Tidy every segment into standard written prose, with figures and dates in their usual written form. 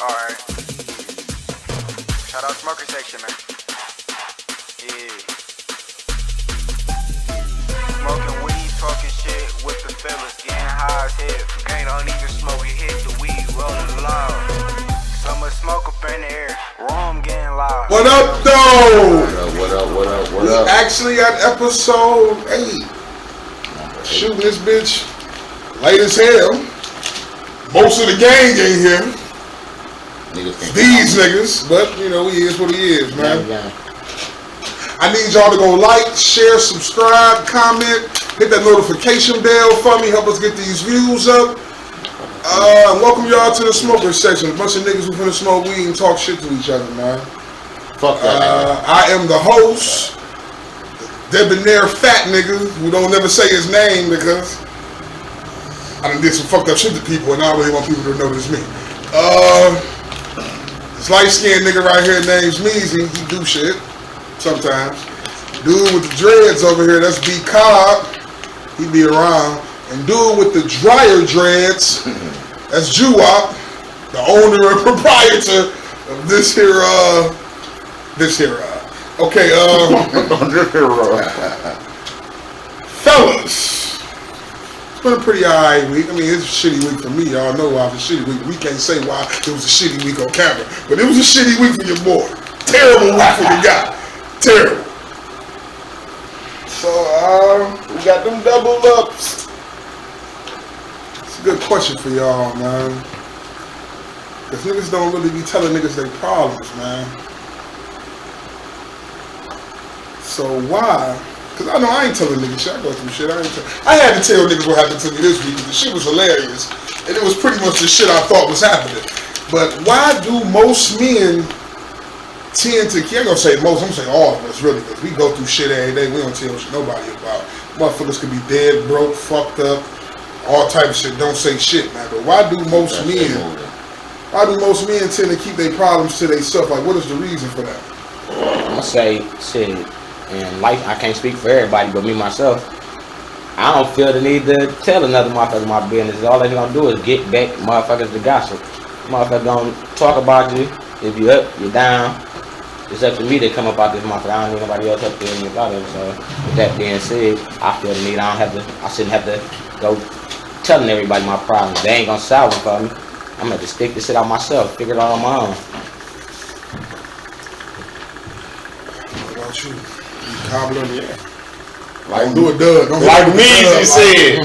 Alright. Shout out Smokerz section, man. Yeah. Smoking weed, talking shit with the fellas, getting high as hell. Gang don't even smoke, we hit the weed, rolling loud. Summer smoke up in the air, room getting loud. What up, though? What up? We actually at episode 8. Shooting this bitch late as hell. Most of the gang ain't here. These niggas, but you know, he is what he is, man. I need y'all to go like, share, subscribe, comment, hit that notification bell for me, help us get these views up. And welcome y'all to the Smokerz section. A bunch of niggas who finna smoke weed and talk shit to each other, man. Fuck that. I am the host, debonair fat nigga who don't never say his name because I done did some fucked up shit to people and I don't really want people to know it's me. This light-skinned nigga right here name's Meezy. He do shit sometimes. Dude with the dreads over here, that's B Cobb. He be around. And dude with the dryer dreads, that's Juwop, the owner and proprietor of this here. Okay, fellas. It's been a pretty alright week. I mean, it's a shitty week for me. Y'all know why it's a shitty week. We can't say why it was a shitty week on camera. But it was a shitty week for your boy. Terrible week for the guy. Terrible. So, we got them double ups. It's a good question for y'all, man. Because niggas don't really be telling niggas their problems, man. So why? Because I know I ain't telling niggas shit. I go through shit. I had to tell niggas what happened to me this week. The shit was hilarious. And it was pretty much the shit I thought was happening. But why do most men tend to, I ain't gonna say most, I'm gonna say all of us really, because we go through shit every day. We don't tell shit nobody about. Motherfuckers could be dead, broke, fucked up, all type of shit. Don't say shit, man. But why do most men tend to keep their problems to themselves? Like, what is the reason for that? I say shit. In life, I can't speak for everybody, but me myself, I don't feel the need to tell another motherfucker my business. All they gonna do is get back motherfuckers to gossip. Motherfuckers gonna talk about you. If you up, you down. It's up to me to come up out this motherfucker. I don't need nobody else up there about it. So with that being said, I feel the need. I shouldn't have to go telling everybody my problems. They ain't gonna solve it for me. I'm gonna have to stick this shit out myself, figure it out on my own. What about you? Cobbler, yeah. Like do it, Doug. Like Meezy said.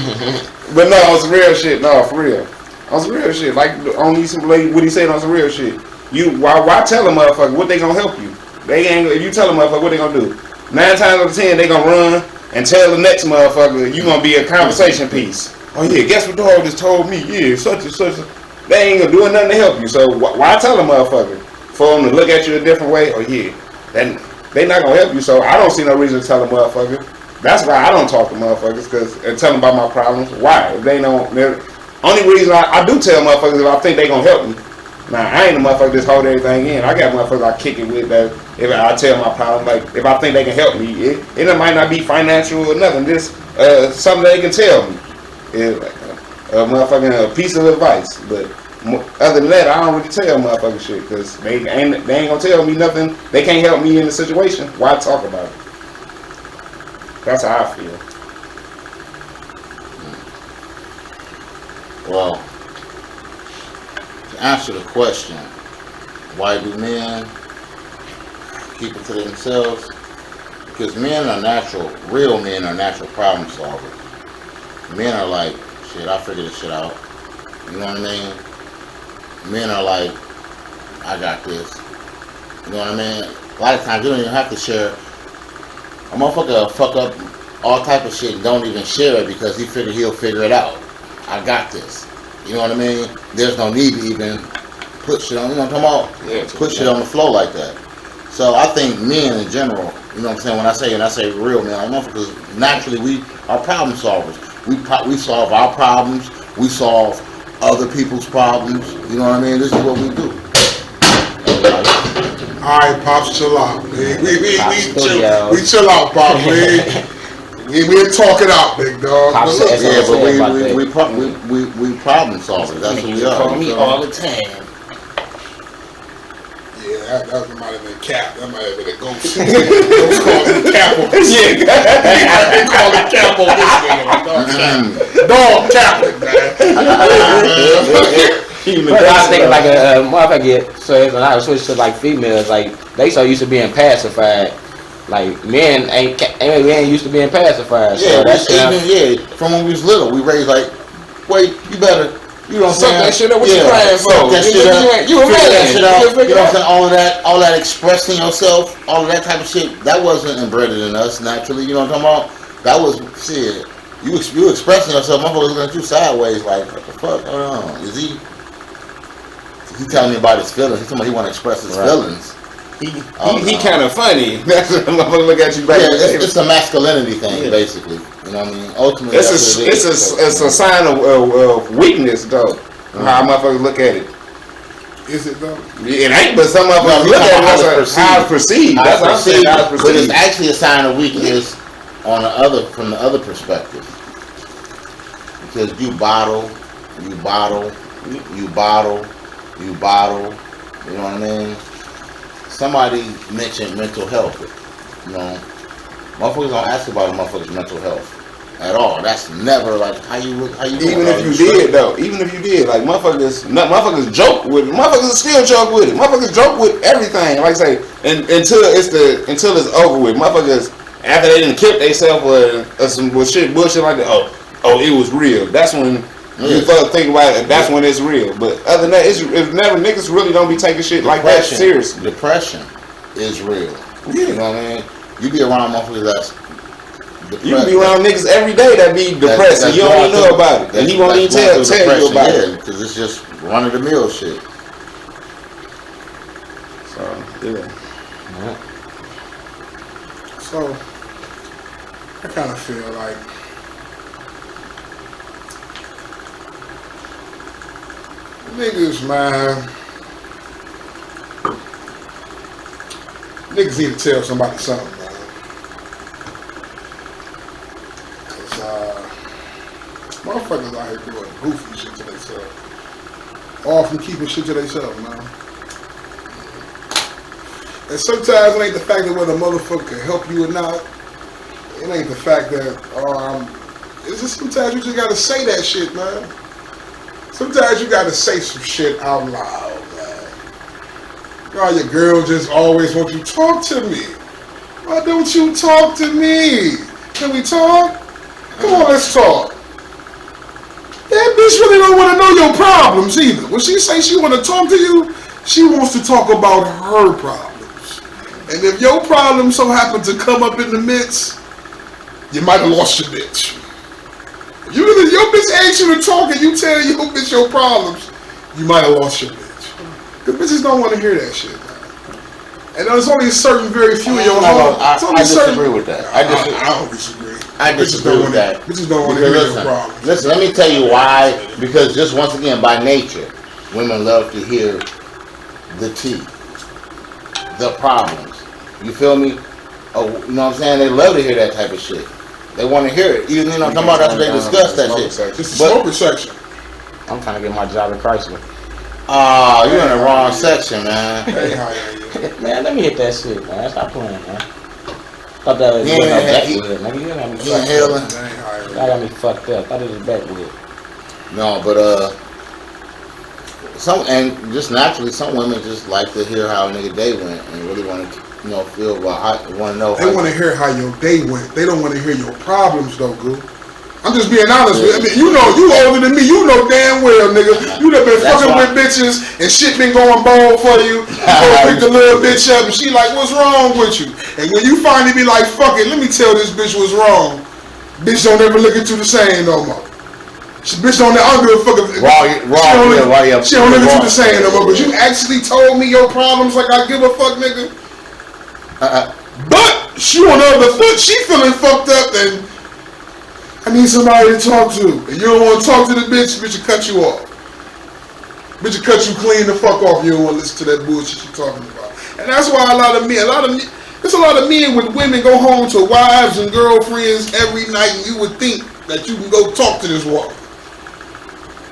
But no, on some real shit. No, for real. On some real shit. Like on these what he said on some real shit. Why tell a motherfucker what they gonna help you? They ain't. If you tell a motherfucker what they gonna do, 9 times out of 10 they gonna run and tell the next motherfucker you gonna be a conversation piece. Oh yeah, guess what dog just told me? Yeah, such and such. They ain't gonna do nothing to help you. So why tell a motherfucker for them to look at you a different way? Oh yeah, then they not gonna help you. So I don't see no reason to tell a motherfucker. That's why I don't talk to motherfuckers and tell them about my problems. Why? If they don't. Only reason I do tell motherfuckers if I think they gonna help me. Now I ain't a motherfucker just hold everything in. I got motherfuckers I kick it with that if I tell my problem. Like if I think they can help me, it might not be financial or nothing. Just something they can tell me. A motherfucking piece of advice. But other than that, I don't really tell motherfucking shit because they ain't gonna tell me nothing. They can't help me in the situation. Why talk about it? That's how I feel. Well, to answer the question, why do men keep it to themselves? Because men are real men are natural problem solvers. Men are like, shit, I figured this shit out. You know what I mean? Men are like, I got this. You know what I mean? A lot of times you don't even have to share. A motherfucker will fuck up all type of shit and don't even share it because he'll figure it out. I got this. You know what I mean? There's no need to even put shit on, you know what I'm talking about? Yeah, put shit on the floor like that. So I think men in general, you know what I'm saying, when I say real men, like motherfuckers, naturally we are problem solvers. We solve our problems, we solve other people's problems, you know what I mean? This is what we do. Alright, Pops, chill out. We chill out, Pops. We'll talk it out, big dog. But we problem solvers. That's what we are. Call me all the time. that might have been Cap. That might have been a ghost. Ghost called him Capo. Yeah, they called him Capo this nigga. Dog Capo, man. But I was thinking like a motherfucker. So if I switch to like females, like they so used to being pacified. Like men ain't used to being pacified. Yeah, so that's from when we was little, we raised like, wait, you better. You know what I'm saying? Suck that shit up. What you crying for? Suck that shit up. You a man. That shit out. You know what I'm saying? All that expressing yourself, all of that type of shit, that wasn't embedded in us naturally. You know what I'm talking about? That was shit. You expressing yourself. Motherfuckers looking at you sideways like, what the fuck? Hold on. Is he telling me about his feelings? He's talking about he want to express his feelings. He kind of funny. That's what motherfucker look at you back. Yeah, it's a masculinity thing, basically. You know what I mean? Ultimately, it's a sign of weakness, though. How motherfuckers look at it. Is it though? It ain't, but some motherfuckers look at it as how it's perceived. That's what I'm saying. How it's perceived. But it's actually a sign of weakness from the other perspective, because you bottle. You know what I mean? Somebody mentioned mental health. You know, motherfuckers don't ask about a motherfucker's mental health at all. That's never like how you even if you did though, even if you did, like motherfuckers joke with it. Motherfuckers still joke with it. Motherfuckers joke with everything. Like I say, until it's over with. Motherfuckers after they didn't kill themselves or some bullshit like that. Oh, it was real. That's when. You think about it, that's when it's real. But other than that, if never niggas really don't be taking shit like that seriously. Depression is real. Yeah. You know what I mean? You be around motherfuckers that's depressed. You be around niggas every day that be depressed and you don't even know about it. And he won't even tell you about it. Because it's just run of the mill shit. So, yeah. So, I kind of feel like niggas, man. Niggas need to tell somebody something, man. Cause motherfuckers out here doing goofy shit to themselves. All from keeping shit to themselves, man. And sometimes it ain't the fact that whether a motherfucker can help you or not. It ain't the fact that it's just sometimes you just gotta say that shit, man. Sometimes you gotta say some shit out loud, man. God, your girl just always wants you to talk to me. Why don't you talk to me? Can we talk? Come on, let's talk. That bitch really don't want to know your problems either. When she say she want to talk to you, she wants to talk about her problems. And if your problem so happen to come up in the midst, you might have lost your bitch. Your bitch asks you to talk and you tell your bitch your problems, you might have lost your bitch. Because bitches don't want to hear that shit, man. And there's only a certain very few of your homies. I disagree with that. I don't disagree. I disagree with that. Bitches don't want to hear your problems. Listen, let me tell you why. Because just once again, by nature, women love to hear the tea, the problems. You feel me? Oh, you know what I'm saying? They love to hear that type of shit. They want to hear it. Even you know, I'm talking about that's what they discuss that shit. It's the Smokerz section. I'm trying to get my job at Chrysler. Oh, you're in the wrong section, man. Hey, how are you? Man, let me hit that shit, man. Stop playing, man. Thought that was backwood, nigga. You got me fucked up. That got me fucked up. Thought it was backwood. No, but just naturally, some women just like to hear how a nigga day went and really want to, feel about want to know. They want to hear how your day went. They don't want to hear your problems, though, Goo. I'm just being honest with you. I mean, you older than me. You know damn well, nigga. You done been fucking with bitches and shit been going bold for you. You go pick the little bitch up and she like, what's wrong with you? And when you finally be like, fuck it, let me tell this bitch what's wrong. Bitch don't ever look at you the same no more. Bitch don't ever give a fuck. She don't look at you the same no more. But you actually told me your problems like I give a fuck, nigga. But she on the other foot, she feeling fucked up and I need somebody to talk to. And you don't want to talk to the bitch will cut you off. Bitch will cut you clean the fuck off. You don't want to listen to that bullshit you're talking about. And that's why there's a lot of men with women go home to wives and girlfriends every night and you would think that you can go talk to this woman.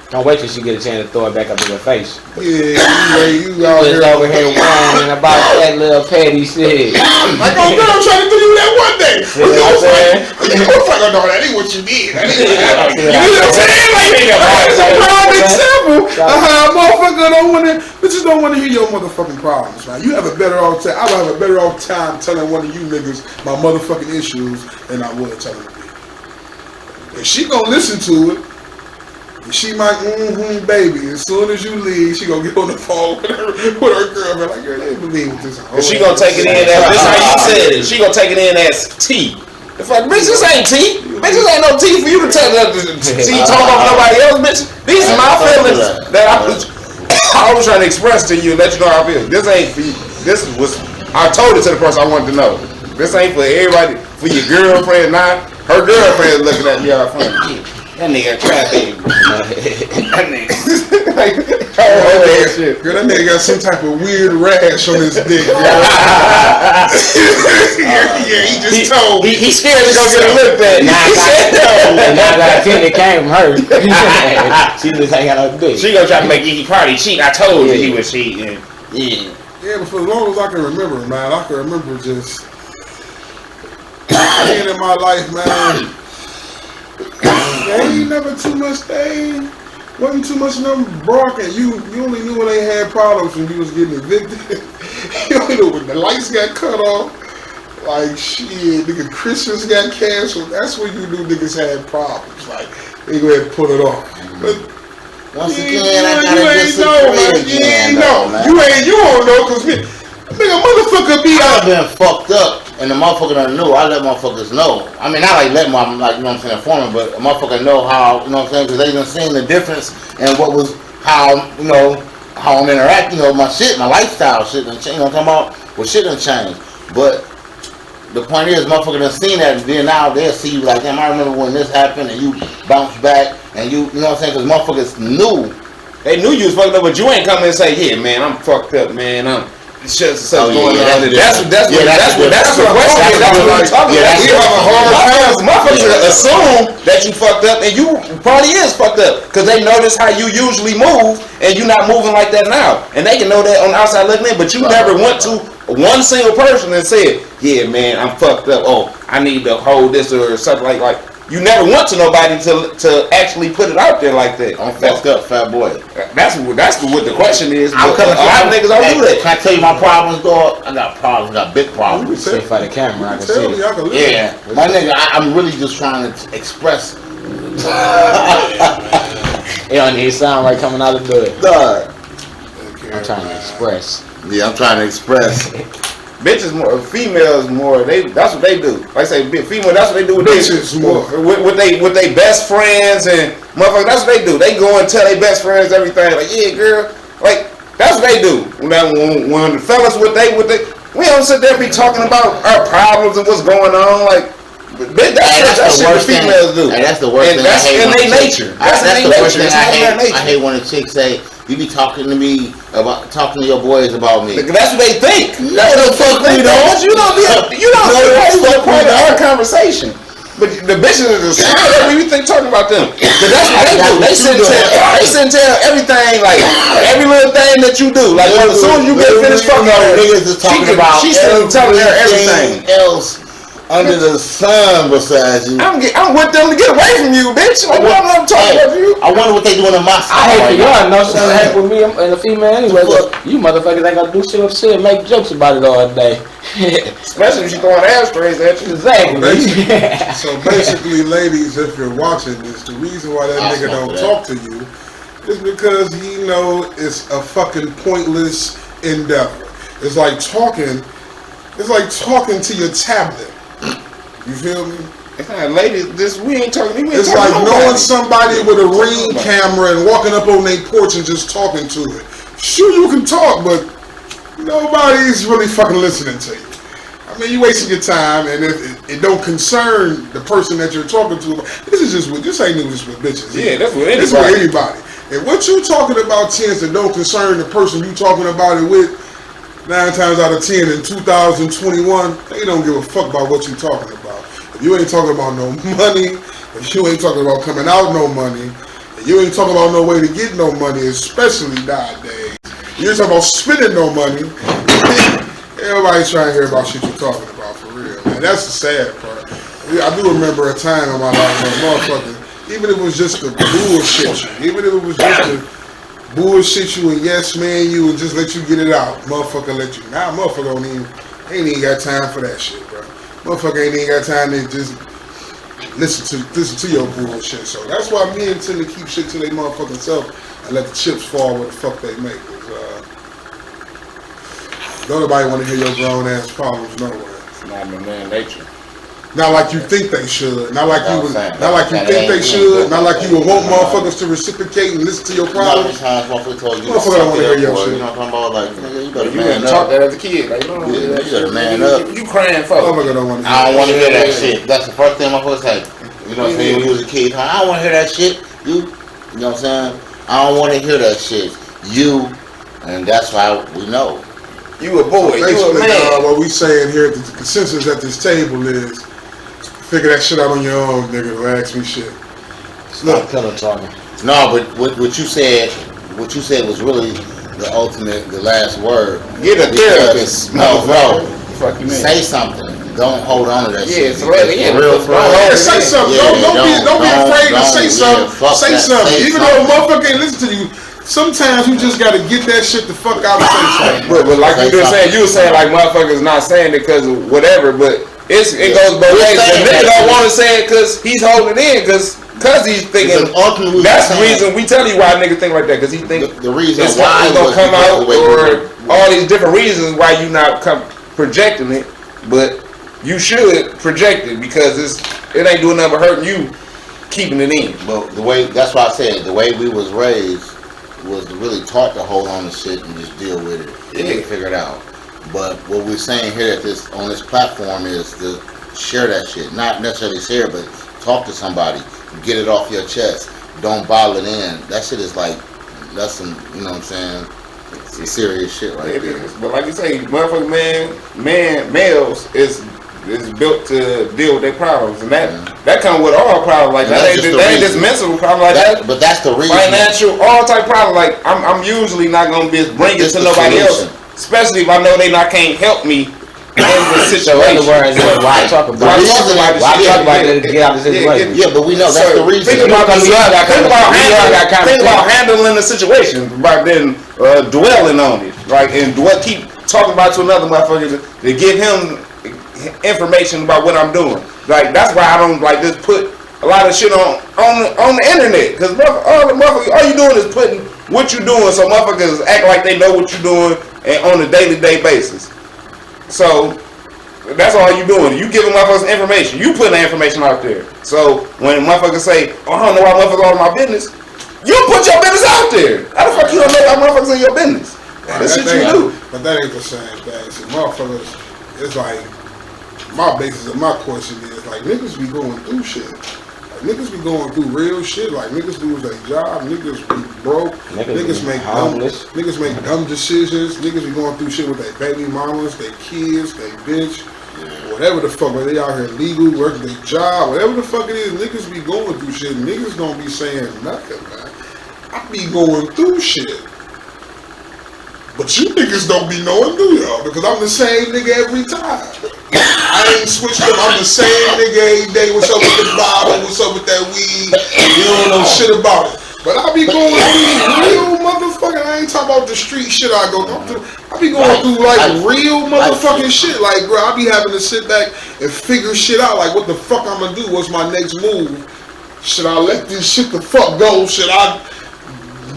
Don't wait till she get a chance to throw it back up in your face. Yeah, you You out just here. over here whining about that little petty shit. Like, oh, girl, I'm trying to do you that one day. See what I'm saying? I was like, oh, no, that ain't what you did. That ain't what you See did. what You know I'm what I'm saying? Like, that's a prime example of how a motherfucker don't want to, bitches don't want to hear your motherfucking problems, right? You have a better off time. I would have a better off time telling one of you niggas my motherfucking issues than I would telling me. If she gonna listen to it, she might, baby. As soon as you leave, she gonna get on the phone with her girlfriend. Like, girl, they believe what this. And she gonna take it in as this how you said it. She gonna take it in as tea. It's like, bitch, this ain't tea. Bitch, this ain't no tea for you to tell tea talk about nobody else, bitch. These are my feelings that I was trying to express to you and let you know how I feel. This ain't for you. This was I told it to the person I wanted to know. This ain't for everybody. For your girlfriend, not her girlfriend looking at me all funny. That nigga crap baby. That nigga. Like, Girl, that nigga got some type of weird rash on his dick. Yeah, he just told me. He scared to go get a look at. And 9 out of 10 it came from her. She just ain't got no dick. She gonna try to make Iggy Party cheat. I told you he was cheating. Yeah. Yeah, but for as long as I can remember, man, I can remember just being in my life, man. There ain't never too much thing. Wasn't too much of them broken. You only knew when they had problems when you was getting evicted. You only knew when the lights got cut off. Like, shit, nigga, Christmas got canceled. That's when you knew niggas had problems. Like, they go ahead and put it off. But Once again, I gotta disagree again. You don't know, cause nigga, motherfucker be I've out. been fucked up, and the motherfucker done knew. I let motherfuckers know. I mean, not like let my, like, you know what I'm saying, informant, but a motherfucker know how, you know what I'm saying, because they done seen the difference and what was, how, you know, how I'm interacting, you know, my shit, my lifestyle shit done changed, you know what I'm talking about? Well, shit done changed. But the point is, motherfucker done seen that, and then now they'll see you like, damn, I remember when this happened, and you bounce back, and you know what I'm saying, because motherfuckers knew. They knew you was fucked up, but you ain't coming and say, yeah, man, I'm fucked up, man. Shit's going on. That's the question. That's what we're talking about. We have a hard time. Motherfuckers assume that you fucked up, and you probably is fucked up because they notice how you usually move, and you not moving like that now. And they can know that on the outside looking in, but you never went to one single person and said, yeah, man, I'm fucked up. Oh, I need to hold this or something like. You never went to nobody to actually put it out there like that. I'm fucked up, fat boy. That's what the question is. I'm coming. A lot of niggas don't do that. Can I tell you my problems, dog? I got problems. I got big problems. See for the camera, I can Tell see. me, I can listen. Yeah, my nigga, I'm really just trying to express. It don't need sound right coming out of the hood. Dog. I'm trying to express. Yeah, I'm trying to express. Bitches more, females more. That's what they do. Like I say, female. That's what they do with Bitches more. with they best friends and motherfuckers. That's what they do. They go and tell their best friends everything. Like, yeah, girl. Like that's what they do. When the fellas we don't sit there and be talking about our problems and what's going on. Like that's what the females do. And that's the worst thing. That's in their nature. That's the worst thing I hate when a chick say, you be talking to me about talking to your boys about me. That's what they think. That's the fuck we don't. You don't be a part of our conversation. But the bitches are just what you think talking about them. Because that's what they do. They sit and tell everything, like every little thing that you do. Like as soon as you get finished fucking her, niggas is talking about she's telling her everything else under the sun besides you. I'm with them to get away from you, bitch. Like what I'm talking about you. I wonder what they doing in my I hate right for now. y'all. No something happened with me and a female anyway. But you motherfuckers ain't gonna do shit up shit and make jokes about it all day. Especially if you throwing ashtrays at you. Exactly. So basically, ladies, if you're watching this, the reason why that nigga don't talk to you is because he know it's a fucking pointless endeavor. It's like talking to your tablet. You feel me? Ladies, we ain't talking. It's like knowing somebody with a Ring camera and walking up on their porch and just talking to it. Sure, you can talk, but nobody's really fucking listening to you. I mean, you wasting your time, and if it don't concern the person that you're talking to. This ain't just with bitches. Yeah, that's with anybody. This is with anybody. And what you talking about tends to don't concern the person you talking about it with. 9 times out of 10 in 2021, they don't give a fuck about what you talking about. If you ain't talking about no money, if you ain't talking about coming out no money, and You ain't talking about no way to get no money, especially nowadays. You ain't talking about spending no money. Everybody trying to hear about shit you talking about, for real, man. That's the sad part. I do remember a time in my life when motherfucker, even if it was just to bullshit you, even if it was just to bullshit you and yes man you and just let you get it out, motherfucker let you. Now motherfucker ain't even got time for that shit, bro. Motherfucker ain't even got time to just listen to your bullshit. So that's why men tend to keep shit to their motherfucking self and let the chips fall where the fuck they make. Don't nobody want to hear your grown ass problems nowhere. It's not in the man nature. Not like you think they should. Not like you think they should. Not like you would want motherfuckers to reciprocate and listen to your problems. Motherfucker told you. Motherfucker don't want to hear your shit. You know what I'm talking about? Like, nigga, you better You man didn't up. talk that as a kid. Like, you better man up. You crying for. Motherfucker don't want to hear I don't want to hear that Yeah. shit. That's the first thing motherfuckers say. You know what I'm saying? When you was a kid, I don't want to hear that shit. You know what I'm saying? I don't want to hear that shit. And that's why we know. You a boy. You a basically, man. what we saying here, the consensus at this table is figure that shit out on your own, nigga. Don't ask me shit. It's not pillow talking. No, but what you said was really the ultimate, the last word. Get a therapist. No, bro. Fuck you, man. Say something. Don't hold on to that shit. it's right. Yeah, Real don't for real. Yeah, say something. Yeah, don't be afraid to say something. fuck Say that. something. Say Even something. though a motherfucker ain't listen to you, sometimes you just gotta get that shit the fuck out and say something. But like Say you just saying, something. you were saying like motherfuckers not saying it because of whatever, but it goes both We're ways. The saying nigga that. don't want to say it because he's holding it in because he's thinking. Because ultimately That's the we're saying- reason we tell you why a nigga think like that because he think The reason it's why gonna was come because out the way we or were- all these different reasons why you not projecting it, but you should project it because it ain't doing nothing but hurting you keeping it in. But that's why I said the way we was raised was really taught to hold on to shit and just deal with it and figure it out. But what we're saying here on this platform is to share that shit. Not necessarily share, but talk to somebody. Get it off your chest. Don't bottle it in. That shit is like, that's some, you know what I'm saying? It's some serious shit right It there. is. But like you say, motherfucking males is built to deal with their problems, and that comes with all problems. Like And that that's ain't just just the mental problem like that. But that's the reason. Financial, all type problem. Like I'm usually not gonna bring it It's to the nobody solution. else, especially if I know they can't help me in the So in other situation. words, why talk about it? Why talk about it to get out of the situation? Yeah, but we know that's the reason. Think about We all got think about conversations. think about handling the situation, about then dwelling on it, like and keep talking about to another motherfucker to give him information about what I'm doing. Like that's why I don't like just put a lot of shit on the internet because all you doing is putting what you doing, so motherfuckers act like they know what you're doing and on a day-to-day basis. So that's all you doing. You giving motherfuckers information. You putting the information out there. So when motherfuckers say, "Oh, I don't know why motherfuckers all in my business," you put your business out there. How the fuck you don't know why motherfuckers in your business? That's shit you do. But that ain't the same thing. See, motherfuckers, it's like, my basis of my question is, like, niggas be going through shit. Like, niggas be going through real shit. Like, niggas lose their job. Niggas be broke. Niggas make dumb decisions. Niggas be going through shit with their baby mamas, their kids, their bitch. Whatever the fuck, whether they out here legal, working their job, whatever the fuck it is, niggas be going through shit. Niggas don't be saying nothing, man. I be going through shit. But you niggas don't be knowing, do y'all? Because I'm the same nigga every time. I ain't switched up. I'm the same nigga every day. What's up with the Bible? What's up with that weed? You don't know shit about it. But I be going through real motherfucking, I ain't talking about the street shit I go through. I be going through like real motherfucking shit. Like, bro, I be having to sit back and figure shit out. Like, what the fuck I'm gonna do? What's my next move? Should I let this shit the fuck go? Should I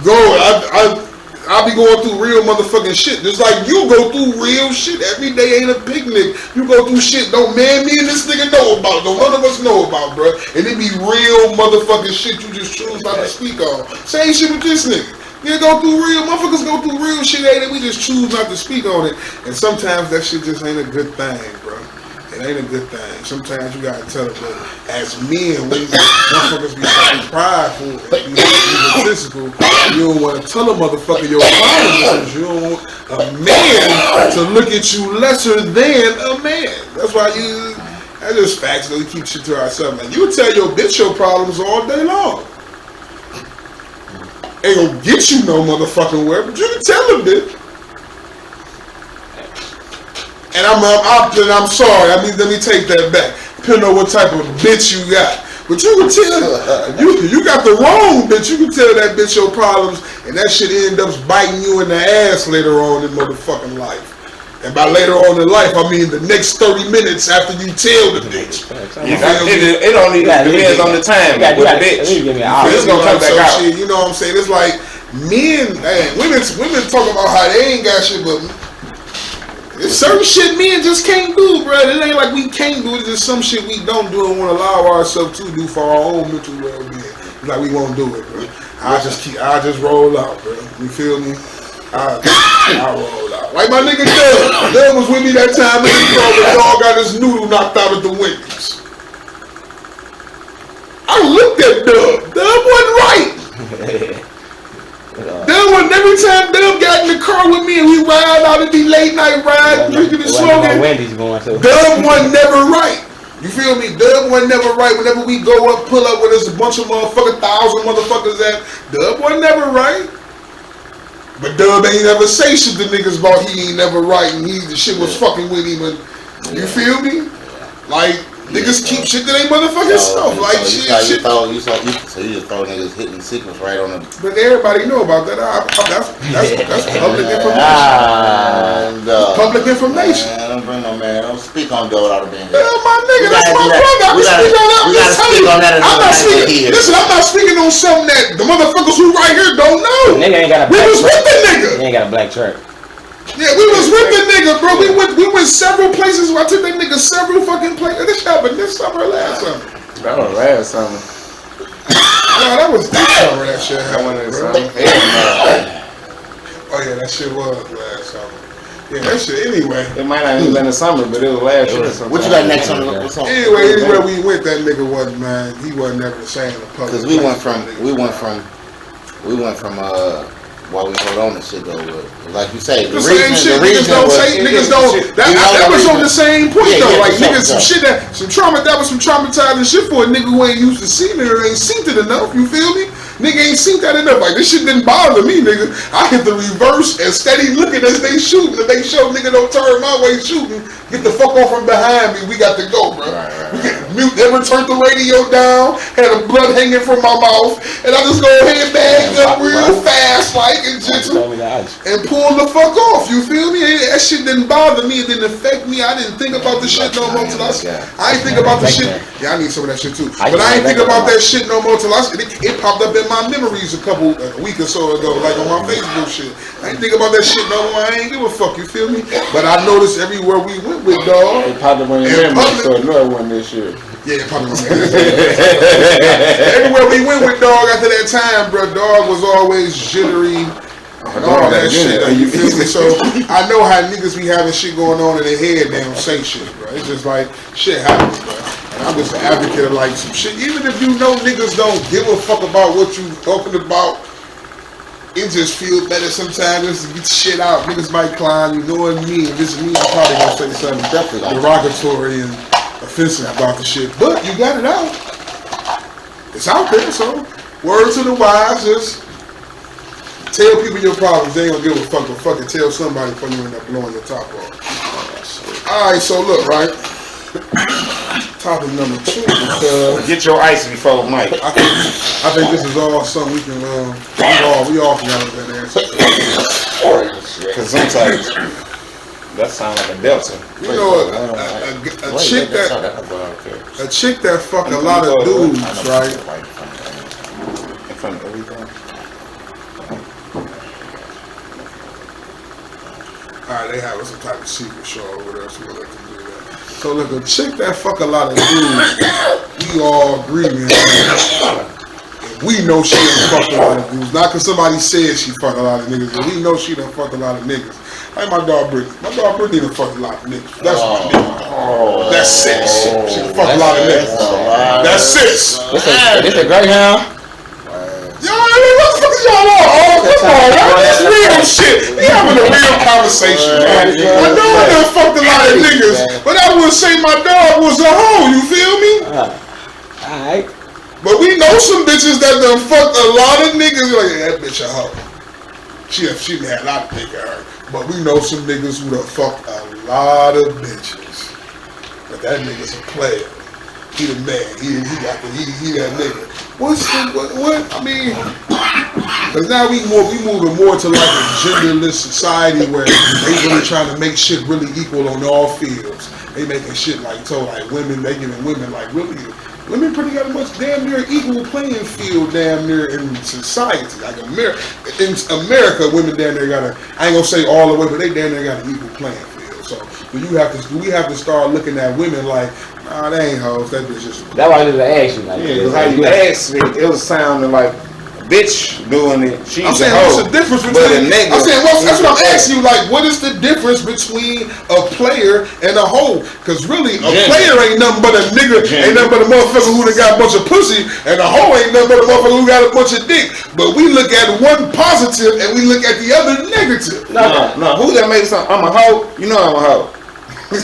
go? I be going through real motherfucking shit. Just like you go through real shit. Every day ain't a picnic. You go through shit don't man, me and this nigga know about. Don't none of us know about, bro. And it be real motherfucking shit you just choose not to speak on. Same shit with this nigga. You go through real, motherfuckers go through real shit, and we just choose not to speak on it. And sometimes that shit just ain't a good thing, bro. It ain't a good thing. Sometimes you gotta tell it, but as men, we motherfuckers be so prideful and be egotistical, you don't want to tell a motherfucker your problems because you don't want a man to look at you lesser than a man. That's why that's just facts. We keep shit to ourselves. Like, you tell your bitch your problems all day long. Ain't gonna get you no motherfucking where, but you can tell them, bitch. And I'm sorry. I mean, let me take that back. Depending on what type of bitch you got. But you can tell, you got the wrong bitch. You can tell that bitch your problems, and that shit end up biting you in the ass later on in motherfucking life. And by later on in life, I mean the next 30 minutes after you tell the bitch. It only depends on the time with the bitch. It's gonna come back out. Shit, you know what I'm saying? It's like men, women talk about how they ain't got shit, but there's certain shit men just can't do, bro. It ain't like we can't do it. There's some shit we don't do and want to allow ourselves to do for our own mental well-being. Like we won't do it, bro. I just roll out, bro. You feel me? I roll out. Like my nigga Dub. Dub was with me that time in the car when the dog got his noodle knocked out at the Wendy's. I looked at Dub. Dub wasn't right. Every time Dub got in the car with me and we ride out, it'd be late night ride, drinking and smoking. Dub wasn't never right. You feel me? Dub wasn't never right. Whenever we go up, pull up with us a bunch of motherfuckers, 1,000 motherfuckers at, Dub wasn't never right. But Dub ain't never say shit to niggas about he ain't never right and the shit was fucking with him. And you feel me? Like, niggas keep shit to their motherfucking stuff. Like, shit. You just throw niggas hitting sequence right on them. But everybody know about that. That's public information. Public information. Man, don't bring no man. Don't speak on Dub without being here. Hell, my nigga, that's my brother. I can speak on that. We gotta speak on that. I'm not speaking. Listen, I'm not speaking on something that the motherfuckers who right here don't know. Nigga ain't got a we black was with the nigga. He ain't got a black shirt. Yeah, we was with the nigga, bro. We went several places. I took that nigga several fucking places. This happened this summer or last summer. That was last summer. No, that was this summer that shit happened, bro. Oh yeah, that shit was last summer. Yeah, that shit. Anyway, it might not have been the summer, but it was last year. What you got next on? Anyway, anywhere we went, that nigga wasn't, man. He wasn't ever the same in the public. Because we went from while we hold on to shit though, like you say, the same shit. Niggas don't say. That was on the same point though. Like niggas, some traumatizing shit for a nigga who ain't used to seeing it or ain't seen it enough. You feel me? Nigga ain't seen that enough. Like this shit didn't bother me, nigga. I hit the reverse and steady looking as they shooting. If they show nigga don't turn my way shooting, get the fuck off from behind me. We got to go, bro. Mute. Never turned the radio down. Had a blood hanging from my mouth, and I just go ahead bag up real fast, like and gentle, and pull the fuck off. You feel me? That shit didn't bother me. It didn't affect me. I didn't think about the shit no more till I ain't think about the shit. Yeah, I need some of that shit too. But I ain't think about that shit no more till it popped up in my memories a week or so ago, like on my Facebook shit. I ain't think about that shit no more. I ain't give a fuck. You feel me? But I noticed everywhere we went with dog. It popped up on your memories, so another one this year. Yeah, probably. Everywhere we went with dog after that time, bro, dog was always jittery and all that shit. Like, you feel me? So I know how niggas be having shit going on in their head. They don't say shit, bro. It's just like shit happens, bro. And I'm just an advocate of like some shit. Even if you know niggas don't give a fuck about what you talking about, it just feels better sometimes just to get shit out. Niggas might climb, you knowing me, and this is me, I'm probably gonna say something derogatory and offensive about the shit, but you got it out. It's out there, so word to the wise, just tell people your problems. They ain't gonna give a fuck, but fucking tell somebody before you end up blowing your top off. Alright, so look, right? Topic number 2, because get your ice before Mike. I think this is all something we can we all can have that answer. Because sometimes that sounds like a delta. You know, a chick that fuck a lot of dudes, right? In front of everything. Alright, they have some type of secret show or whatever, so we'll let them do that. So look, a chick that fuck a lot of dudes, we all agree, man. We know she done fuck a lot of dudes. Not because somebody said she fuck a lot of niggas, but we know she done fuck a lot of niggas. Like my dog Brittany. My dog Brittany done fuck a lot of niggas. That's my nigga. That's 6. She done fuck a lot of niggas. That's 6. This a Greyhound? Yo, I mean, what the fuck is y'all on? Oh, come on, man. That's real shit. We having a real conversation, man. My dog done fucked a lot of niggas, but I would say my dog was a hoe, you feel me? Alright. But we know some bitches that done fucked a lot of niggas. Like, yeah, that bitch a hoe. She done had a lot to think of her. But we know some niggas who done fucked a lot of bitches. But that nigga's a player. He the man. He that nigga. What? I mean, because now we moving more to like a genderless society where they really trying to make shit really equal on all fields. They making shit like women, they giving women like really. Women pretty much damn near equal playing field damn near in society. Like in America, women damn near got I ain't gonna say all the way, but they damn near got an equal playing field. So we have to start looking at women like, nah, they ain't hoes, that bitch just. That's why I did ask you. Like, Yeah, how you asked me, it was sounding like a bitch doing it. She's I'm saying, what's the difference between? nigga, I'm saying, that's what I'm asking you. Like, what is the difference between a player and a hoe? Because really, a player ain't nothing but a nigga, ain't nothing but a motherfucker who done got a bunch of pussy, and a hoe ain't nothing but a motherfucker who got a bunch of dick. But we look at one positive and we look at the other negative. No. Who that makes something? I'm a hoe. You know I'm a hoe. So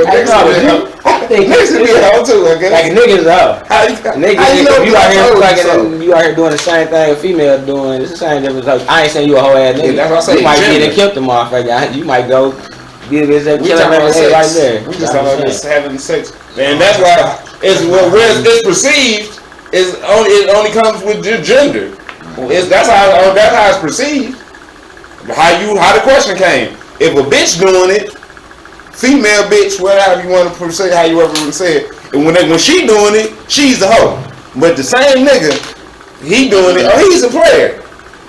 I think niggas be a hoe too, I guess. like niggas up. Niggas, you know you out here fucking, so? you out here doing the same thing a female doing. It's the same difference. I ain't saying you a whole ass nigga. Yeah, that's what I say. You might Gender. get and kill the motherfucker. You might go get this and We kill talking him about right sex. there. We just talking about just having sex, and that's why it's perceived. It only comes with your gender. That's how it's perceived. How the question came. If a bitch doing it, female bitch, whatever you want to say, how you ever want to say it, and when she doing it, she's a hoe. But the same nigga, he doing it, he's a player.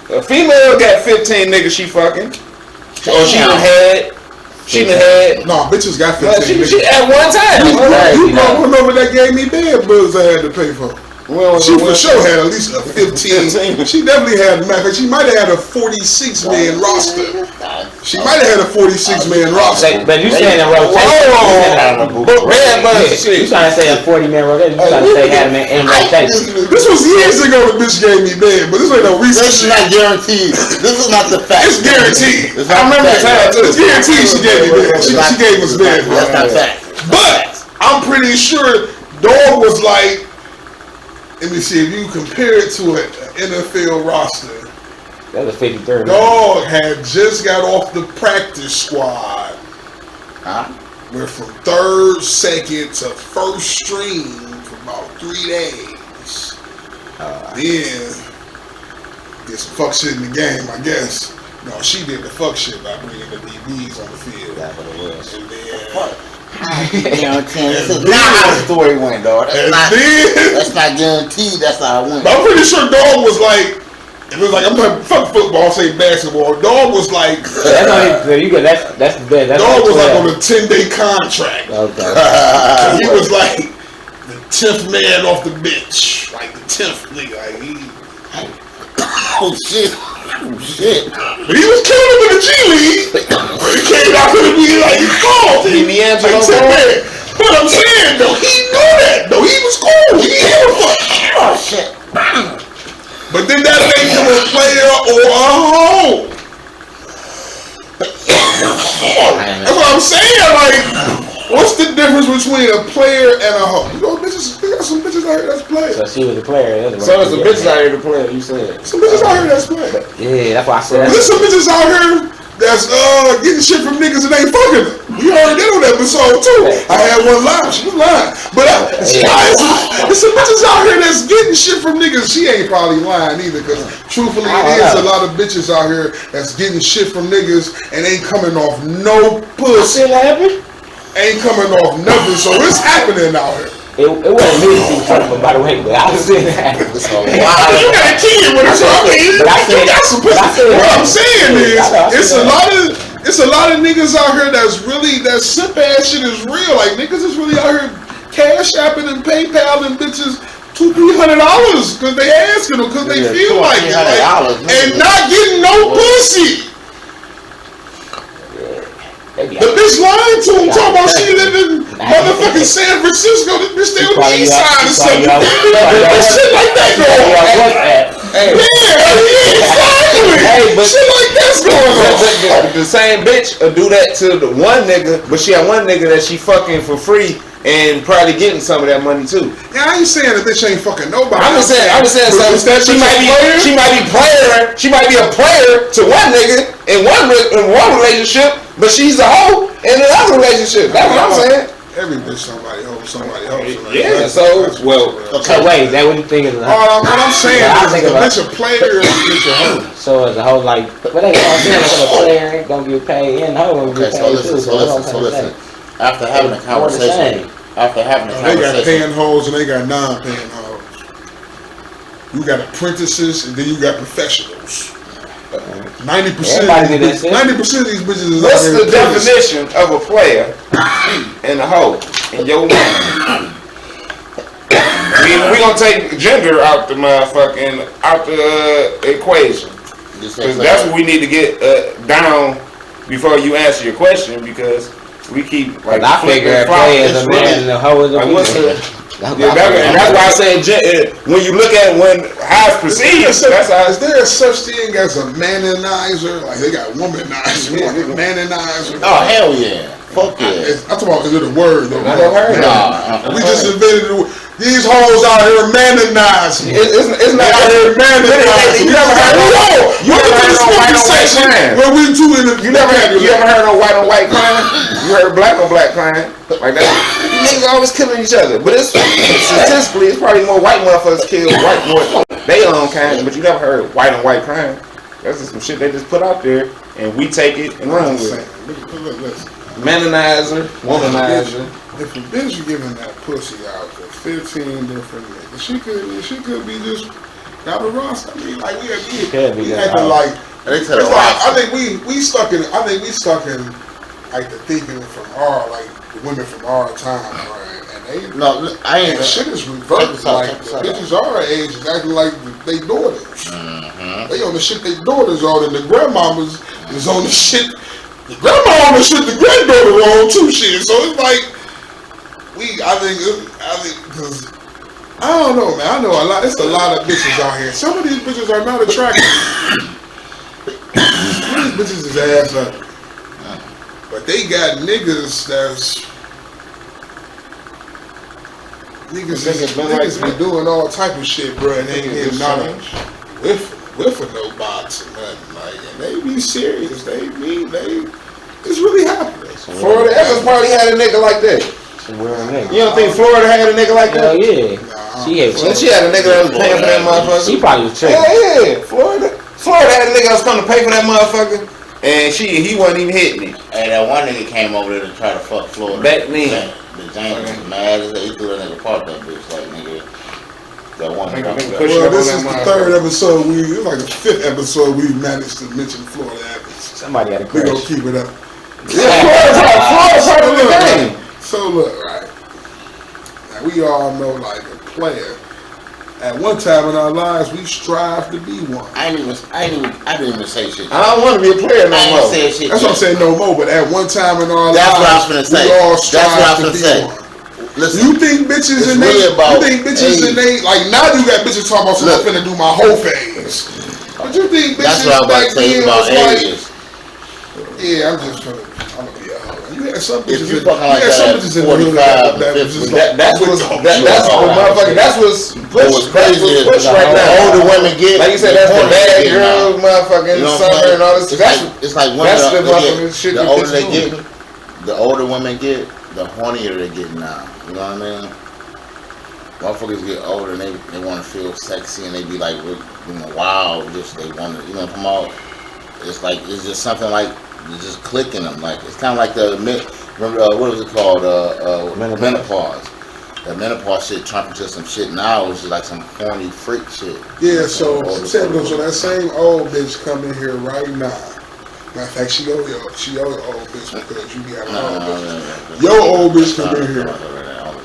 A female got 15 niggas she fucking, or she done had. No, bitches got 15. She at one time. You brought one over that gave me bed bills I had to pay for. She for sure had at least a 15. She definitely had, matter of fact, she might have had a 46-man roster. She might have had a 46-man roster. But you saying in rotation. You trying to say a 40-man rotation. You trying to say had him in rotation. This was years ago the bitch gave me bed, but this ain't no recent This is shit. not guaranteed. This is not the fact. It's guaranteed. It's I not remember the the fact. time too. It's guaranteed she gave me bed. She gave us bed. That's not fact. But I'm pretty sure Dog was like, let me see, if you compare it to an NFL roster, That was 53rd. Dog had just got off the practice squad. Huh? Went from third, second to first string for about 3 days. Then did some fuck shit in the game, I guess. No, she did the fuck shit by bringing the DBs on the field. That's what it was. And then, You know what I'm saying? This is not how the story went, dog. That's not guaranteed. That's how it went. but I'm pretty sure Dog was like, it was like, I'm talking fuck football, say basketball. Dog was like, That's the best. That's Dog was like 12. on a 10-day contract. Okay. He was like the 10th man off the bench, like the 10th nigga. Like Oh shit. Oh shit. but he was killing him in the G League. But he came out to be like, he called him. Like 10 man. But I'm saying though, he knew that though. He was cool. He didn't give a fuck. Oh shit. But then that made him a player or a hoe. That's what I'm saying. Like, what's the difference between a player and a hoe? You know, bitches, we got some bitches out here that's players. So she was a player. So it's the bitches out here to play. You said. Some bitches out here that's players. Yeah, that's why I said. There's some bitches out here that's getting shit from niggas that ain't fucking them. We already did on that episode too. I had one line. She was lying. But there's some bitches out here that's getting shit from niggas. She ain't probably lying either, because truthfully it is a lot of bitches out here that's getting shit from niggas and ain't coming off no pussy. Ain't coming off nothing. So it's happening out here. It wasn't me to see something, by the way, but I was saying that. You got a kid with it, so I mean, But I you got some pussy. What I'm saying is, it's a lot of niggas out here that's really, that simp ass shit is real. Like, niggas is really out here cash apping and PayPal and bitches $200-300 because they asking them, because they feel like it. And not getting no pussy. The bitch lying to him, talking about she live in motherfucking San Francisco. This bitch stay on the east side or something. Shit like that, though. Hey, Hey, but shit like that's going on. the same bitch will do that to the one nigga, but she had one nigga that she fucking for free and probably getting some of that money too. Yeah, I ain't saying that bitch ain't fucking nobody. I'm just saying something. She might be a player to one nigga in one relationship, but she's a hoe in another relationship. That's what I'm saying. Every bitch somebody hoes. Yeah, so wait, that what you think is a hoe? What I'm saying is a bitch a player and a bitch a hoe. So as a hoe, like, but they all saying a player ain't gonna get paid and hoe gonna Okay, get paid too. so listen. After having a conversation, they got paying hoes and they got non-paying hoes. You got apprentices and then you got professionals. 90% of these bitches is what's the definition of a player and a hoe in your mind? We gonna take gender out the equation. Because that's what we need to get down before you answer your question, because we keep like I figure a player is a man and a hoe is a woman. And that's why I say when you look at how it's perceived, that's how. Is there such thing as a maninizer? Like they got womanizer, like a maninizer. Oh hell yeah! Fuck yeah! I'm talking about, is it a word though? I never heard of it. We just invented it. These hoes out here maninizing. It's not out here maninizing. You never heard You never heard no white on white crime. Where we two in the you ever heard no white on white crime? You heard black on black crime like that? Niggas always killing each other, but statistically, it's probably more white motherfuckers kill more they own kind, but you never heard white on white crime. That's just some shit they just put out there, and we take it and run with it. Maninizer, womanizer. If a bitch giving that pussy out to 15 different niggas, she could be just got a roster. I mean, like we acting like. I think we stuck in like the thinking from our the women from our time, right? And the shit is reversed. Like the bitches our age is acting like they daughters. They on the shit they daughters on, and the grandmamas is on the shit. The grandma on the shit the granddaughter on too. Shit. So it's like I think because I don't know, man. I know a lot. It's a lot of bitches out here. Some of these bitches are not attractive. These bitches is ass up. But they got niggas niggas be doing all type of shit, bro, and they ain't getting knowledge with a no box and nothing like. And they be serious. It's really happening. Florida Evans probably had a nigga like that. You don't think Florida had a nigga like that? Hell yeah. Nah, she had a nigga that was paying for that motherfucker. She probably was tripping. Yeah. Florida had a nigga that was coming to pay for that motherfucker, and he wasn't even hitting it. Hey, that one nigga came over there to try to fuck Florida. Back then. The James was mad as hell. He threw that nigga part that bitch like nigga. That one nigga. Well, this is the third episode. It's like the fifth episode we managed to mention Florida Evans. Somebody had a crush. We gonna keep it up. Florida's part of the game. So look, right. Now we all know like a player. At one time in our lives, we strive to be one. I didn't even say shit. I don't want to be a player no more. Shit. That's what I'm saying, no more. But at one time in our lives, we all strive to be one. Listen, you think bitches and they like now you got bitches talking about something I'm finna do my whole phase. But you think bitches back then was like, yeah, I'm gonna be a hoe. You had some bitches in the hood that's what's crazy. Right now. Older women get, like you said, that's the bad girls, motherfucking summer and all this. It's like the older women get, the hornier they get now. You know what I mean? Motherfuckers get older and they want to feel sexy and they be like, wow, just they want to, come out. It's like it's just something like it's just clicking them. Like it's kind of like what was it called? Menopause. That menopause shit turned into some shit now. It's just like some horny freak shit. Yeah. So that same old bitch come in here right now. Matter of fact, she your old bitch because you got an old bitch. Your old bitch come in here,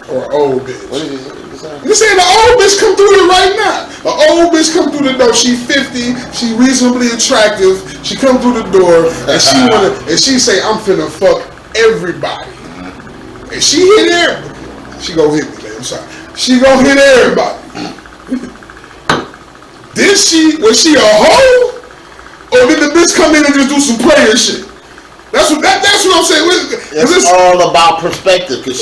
or old bitch. What is it? You saying the old bitch come through it right now? The old bitch come through the door. She 50. She reasonably attractive. She come through the door and she say, "I'm finna fuck everybody." And she hit everybody. She gon' hit me, man. I'm sorry. She gon' hit everybody. Was she a hoe? Or did the bitch come in and just do some player shit? That's what I'm saying. It's all about perspective. Cause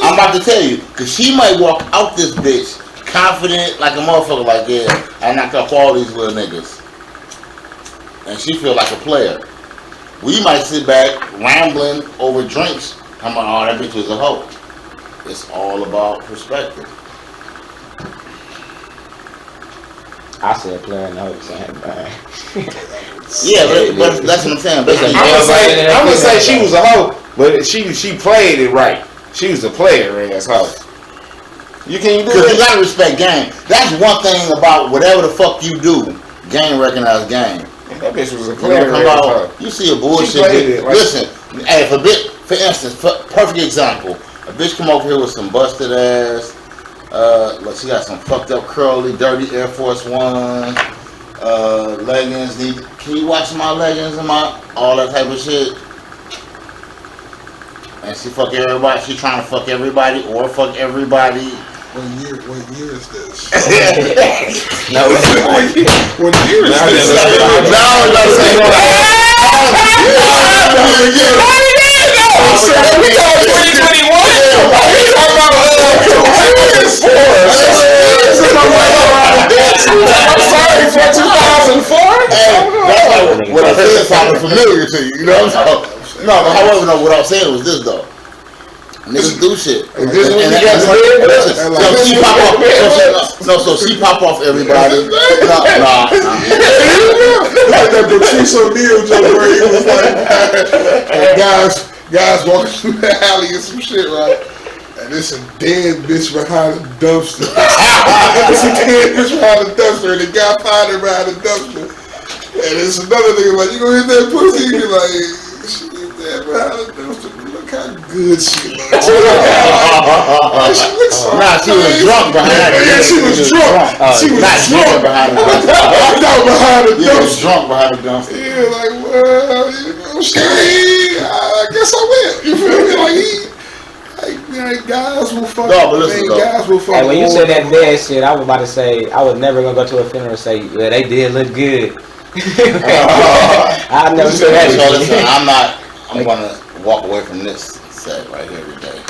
I'm about to tell you, cause she might walk out this bitch confident like a motherfucker, like I knocked off all these little niggas, and she feel like a player. We might sit back rambling over drinks. I'm like, oh, that bitch was a hoe. It's all about perspective. I said player and hoe the same thing. Yeah, but that's what I'm saying. I'm gonna say she was a hoe, but she played it right. She was a player ass hoe. You can't do Because that. you gotta respect game. That's one thing about whatever the fuck you do. Game recognize game. That bitch was a You player know, ass hoe. you see a bullshit played bitch. it, like- Listen, hey, for instance, perfect example. A bitch come over here with some busted ass. Like she got some fucked up curly, dirty Air Force One leggings. Can you watch my leggings and all that type of shit? And she fuck everybody. She trying to fuck everybody or fuck everybody. What year is this? No, What year is this? What I said sounded familiar to you, you know what I'm saying? No, but however, no, what I was saying was this though. Niggas do shit. Is this what you got to do? So she pop off everybody. Nah. Like that Patrice O'Neal joke where he was like, and guys walking through the alley and some shit, right? And it's a dead bitch behind the dumpster. It's a dead bitch behind the dumpster, and the guy find her behind the dumpster. And it's another nigga like, you gonna hit that pussy? He like, she hit that behind the dumpster. Look how good she looks. She looks so She was drunk behind it. Yeah, she was drunk. She was Not drunk behind the dumpster. Not behind the Yeah, was dumpster. drunk behind the dumpster. Yeah, like, well, you know, shit, I guess I will. You feel me? Like guys will fuck. No, but listen, though. Guys will fuck. Hey, when you said that dead shit, I was about to say I was never gonna go to a funeral and say, yeah, they did look good. I never said that So shit. listen, I'm gonna walk away from this set right here today.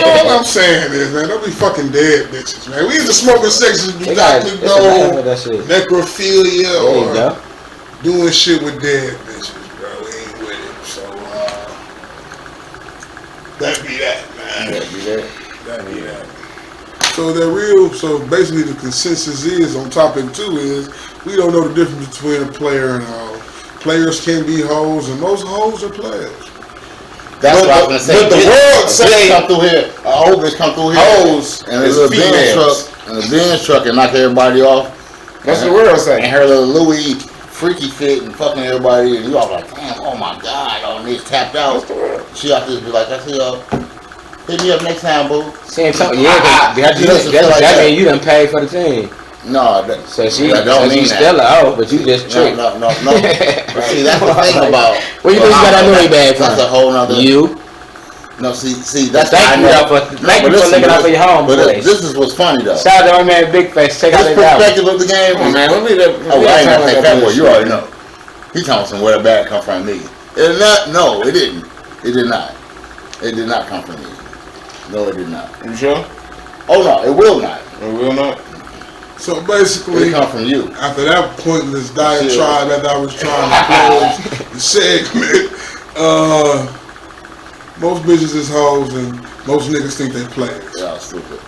All I'm saying is, man, don't be fucking dead bitches, man. We in the smoking section do They not got- condone that shit. necrophilia There you or go. doing shit with dead bitches, bro. We ain't with it. So, that be that, man. That be that. So basically the consensus is on topic 2 is we don't know the difference between a player and a hoe. Players can be hoes and most hoes are players. That's what I was gonna say. But the world say come through here. A whole bitch come through here. hoes And is there's a Benz females. truck and a Benz truck and knock everybody off. That's the world And say. her little Louis freaky fit and fucking everybody, and you all like, damn, oh my god, all niggas tapped out. That's the world. She out there be like, I see y'all. Hit me up next time, boo. She ain't talking. Yeah, Listen, feel like that that. mean you done paid for the team. No, So she, that don't mean she's that. still a hoe, but you just tricked. No. But see, that's the thing about. Where you think you got that Louis bag from? That's a whole nother. You. No, see, that's Thank you though for thank you for looking out for your home But place. this is what's funny though. Shout out to my man Big Face. Check out This that album. perspective of the game. Come on, man. Let me Oh, I ain't gonna say fat boy. You already know. He talking some where the bag come from me. It did not. No, it didn't. It did not. It did not come from me. No, it did not. You sure? Oh no, it will not. We will not. So It basically, come from you. after that pointless diatribe that I was trying to close the segment, most bitches is hoes and most niggas think they players. Y'all stupid.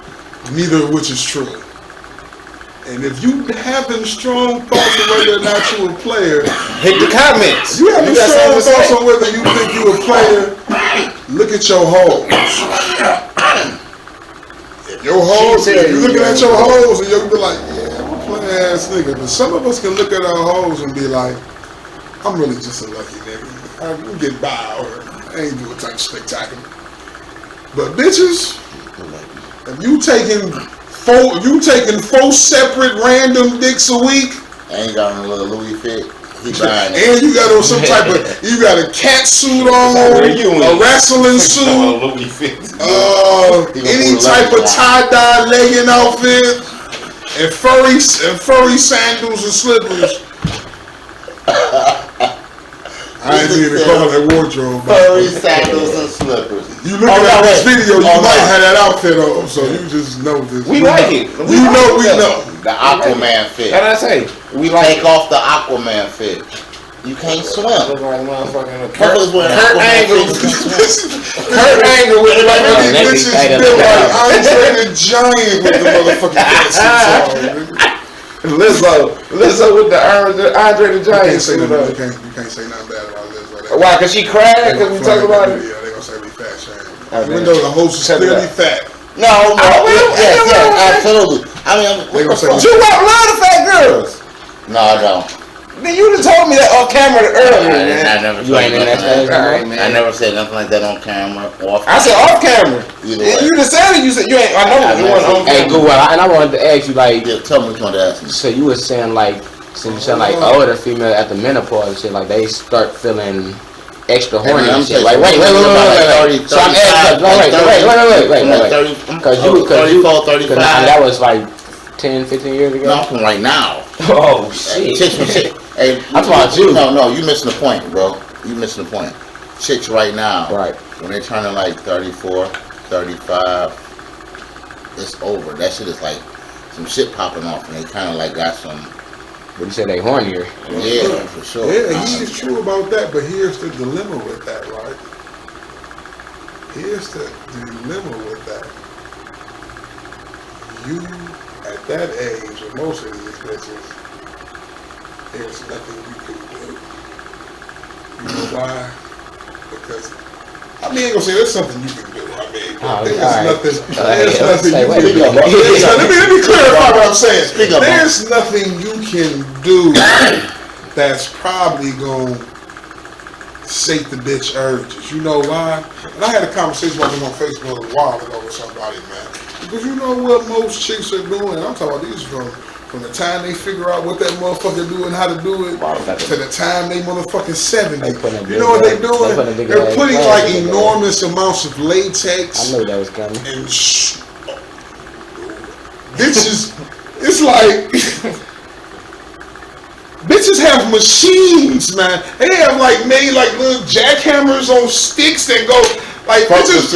Neither of which is true. And if you having strong thoughts on whether or not you a player, Hit the comments. you having got strong something to thoughts say? on whether you think you a player, look at your hoes. If your hoes, if you looking at your hoes and you'll be like, yeah, I'm a player ass nigga. But some of us can look at our hoes and be like, I'm really just a lucky nigga. I can get by or I ain't doing something spectacular. But bitches, if you taking four separate random dicks a week, I ain't got no little Louis fit. He buying it. And you got on some type of, you got a cat suit on, a wrestling suit, any type of tie-dye legging outfit, and furry sandals and slippers. I ain't even call that wardrobe. Furry sandals and slippers. You looking at this video, you might have that outfit on, so you just know this. We like it. We know. The Aquaman fit. What I say? We Take off the Aquaman fit. You can't swim. Look like motherfucking Kurt Angle. Kurt Angle with like Bitches built like Andre the Giant with the motherfucking suits on. Lizzo with the Andre the Giant. You can't say nothing bad about Lizzo. Why? Cause she cried? Cause we talk about it? Yeah, they gonna say we fat shame. Oh, Even though the host is clearly fat. No, yes, absolutely. I mean, They gonna say You love the fat girls. no, I don't. Then you just told me that off camera earlier, man. I never You ain't in that stage, I never said nothing like that on camera. I said off camera. Either way. You just said it. You said you ain't. I know it wasn't on Hey, camera. cool. And I wanted to ask you, like, Yeah, tell me what you want to ask me. so you were saying, like, since you sound like older female at the menopause and shit, like, they start feeling extra horny and shit. Like, wait. So I'm asking, wait. Because you, that was like 10, 15 years ago. No, I'm from right now. Oh, shit. Hey, I'm talking about you. No, you missing the point, bro. You missing the point. Chicks right now, Right. when they're turning like 34, 35, it's over. That shit is like some shit popping off, and they kind of like got some. But you said they hornier. Yeah, for sure. Yeah, he is true about that, but here's the dilemma with that, right? Here's the dilemma with that. You, at that age, or most of these bitches, there's nothing you can do. You know why? Because, I mean, I ain't gonna say there's something you can do. I mean, there's nothing you can do. Let me clarify what I'm saying. There's nothing you can do that's probably gonna sate the bitch urges. You know why? And I had a conversation with him on Facebook a while ago with somebody, man. Because you know what most chicks are doing? I'm talking about these from the time they figure out what that motherfucker do and how to do it to the time they motherfucking 70. You know what they doing? They're putting like enormous amounts of latex. I knew that was coming. And bitches, it's like bitches have machines, man. They have like made like little jackhammers on sticks that go like bitches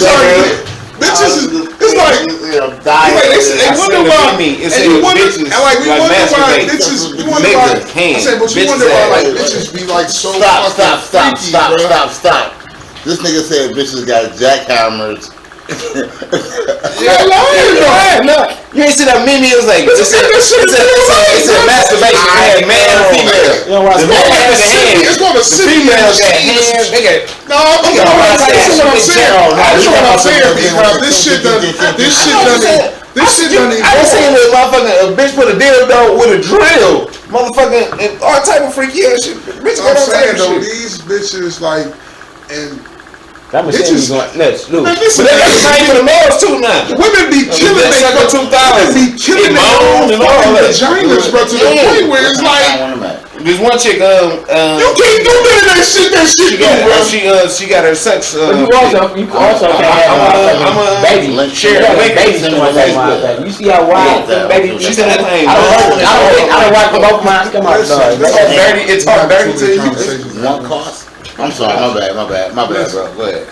are. Bitches, it's like they wonder why. And you wonder, like we wonder why bitches. You wonder why. I said, but you wonder why like bitches be like so fucking freaky, bro. Stop. This nigga said bitches got jackhammers. You're lying, bro. No, you ain't see that meme. It was like it's a masturbation. Had man and female. You know what I'm saying? It's gonna sit in Female there. got hands. They got. No, I'm saying because this shit done. I done seen a motherfucking bitch put a dildo with a drill, motherfucking all type of freaky ass shit. Bitch, I'm saying though, these bitches like and. That machine is going nuts, dude. But they got the same for the males too now. Women be killing their fucking 2000. Vaginas, bro, to the point where it's like there's one chick. You can't do none of that shit. She got her sex. You also I'm a baby. Share babies on Facebook. You see how wild baby? She said that thing. I don't watch both mine. Come on, dog. It's all dirty to you. One cost. I'm sorry, my bad, bro. Go ahead.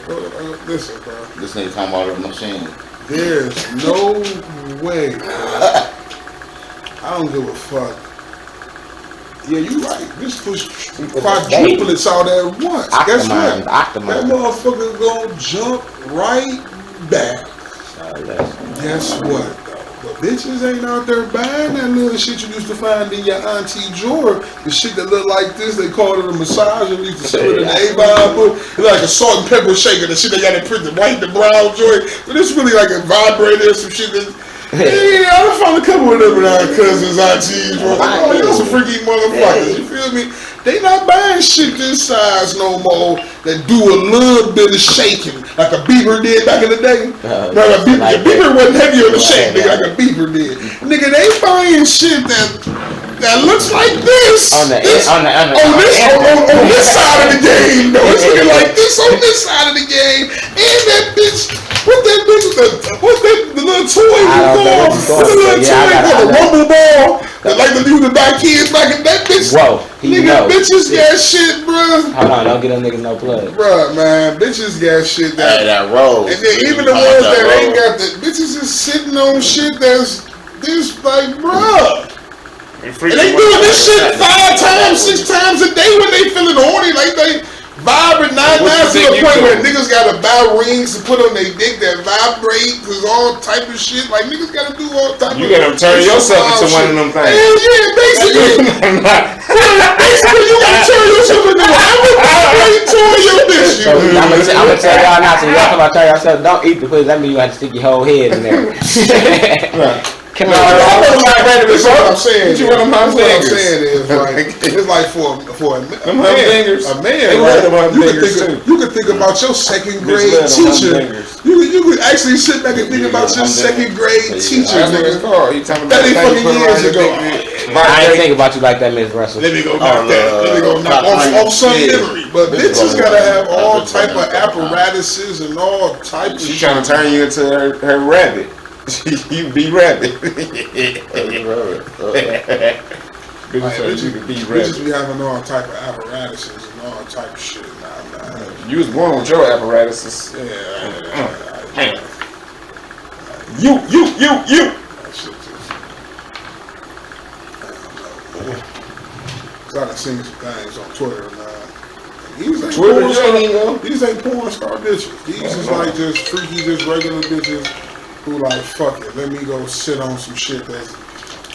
Listen, bro. This nigga talking about the machine. There's no way, bro. I don't give a fuck. Yeah, you right. This push quadruplets out there at once. Guess what? That motherfucker gonna jump right back. Guess what? But bitches ain't out there buying that little shit you used to find in your auntie drawer. The shit that look like this, they call it a massager. We used to sell it in the A-Vibe book. It's like a salt and pepper shaker. The shit they got in print, the white, the brown joint. But it's really like a vibrator or some shit that... Yeah, I done found a couple of them in our cousins, aunties. Oh, y'all some freaky motherfuckers. You feel me? They not buying shit this size no more that do a little bit of shaking like a beaver did back in the day. A beaver wasn't heavy on the shake, nigga, like a beaver did. Nigga, they buying shit that that looks like this. On this side of the game, though. It's looking like this on this side of the game. And that bitch, what's that the little toy called? The little toy called the rumble ball. That like the dude that buy kids back in that bitch. Whoa, nigga, bitches got shit, bro. Hold on, don't get them niggas no plug. Bruh, man, bitches got shit Hey, that rose. and then even the ones that ain't got the bitches is sitting on shit that's this like, bruh. And they doing this shit 5 times, 6 times a day when they feeling horny, like they vibrate 9 to the point where niggas gotta buy rings to put on their dick that vibrate, cause all type of shit. Like niggas gotta do all type of. You gotta turn yourself into one of them things. Hell yeah, basically. Basically, you gotta turn yourself into whatever vibrate toy your bitch. So I'm gonna tell y'all now, so y'all come out tell yourself, don't eat the pussy, that means you have to stick your whole head in there. Come on, That's what I'm saying. What I'm saying is, like, it's like for a man, right? You could think about your second grade teacher. You could actually sit back and think about your second grade teacher, nigga. 30 fucking years ago. I ain't think about you like that, Miss Russell. Let me go knock that. Let me go knock off some memory. But bitches gotta have all type of apparatuses and all type of shit. She's trying to turn you into her rabbit. You be rabbit. Bitches be having all type of apparatuses and all type of shit. Nah. You was born with your apparatuses. Yeah. You. That shit just. I don't know. I done seen some things on Twitter, man. These ain't porn star bitches. These is like just freaky, just regular bitches who like, fuck it, let me go sit on some shit that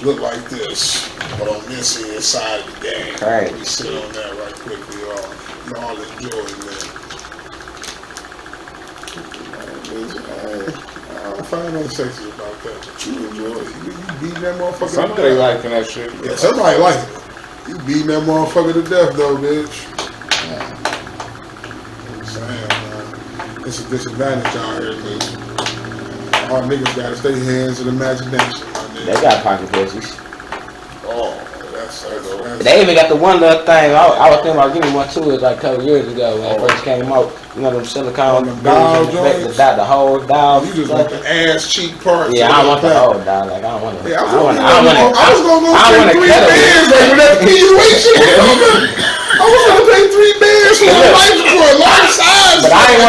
look like this, but on this side of the game. Right. Let me sit on that right quick for y'all enjoy that. I don't find nothing sexy about that, but you enjoy it. You beating that motherfucker. Somebody liking that shit. Yeah, somebody like it. You beating that motherfucker to death though, bitch. I'm saying, man. It's a disadvantage out here, bitch. All niggas gotta stay hands of imagination, my nigga. They got pocket pussies. Oh, that's They even got the one little thing. I was thinking about getting one too. It was like a couple years ago when it first came out. You know them silicone, the whole dial. You just want the ass cheek part. Yeah, I don't want the whole dial. Like I don't want to. Yeah, I was gonna go pay $3 like when that PUA shit was over. I was gonna pay $3 for a life size. But I ain't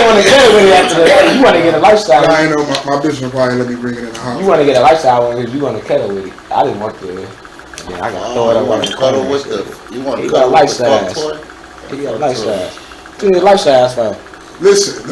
want to get it with it after that. You want to get a lifestyle. I know my bitch would probably let me bring it in the house. You want to get a lifestyle one because you want to cuddle with it. I didn't want to. Yeah, I got to throw it up on the cuddle with the. You want to cuddle with the fuck toy? He got a life size. He got a life size for. Listen,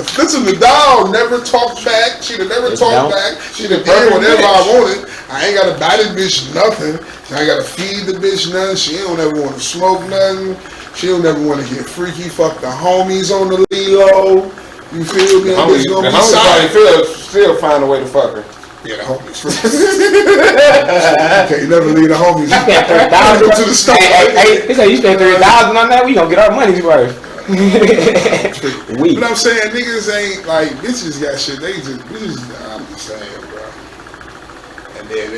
the doll never talked back. She'd have never talked back. She'd have did whatever I wanted. I ain't gotta buy the bitch nothing. I ain't gotta feed the bitch nothing. She don't ever want to smoke nothing. She don't ever want to get freaky. Fuck the homies on the Lilo. You feel me? The homies probably still find a way to fuck her. Yeah, the homies. You never leave the homies. You spent $3,000 to the store. He said you spent $3,000 on that. We gonna get our money's worth. But I'm saying niggas ain't like bitches got shit. They just I'm just saying, bro. And then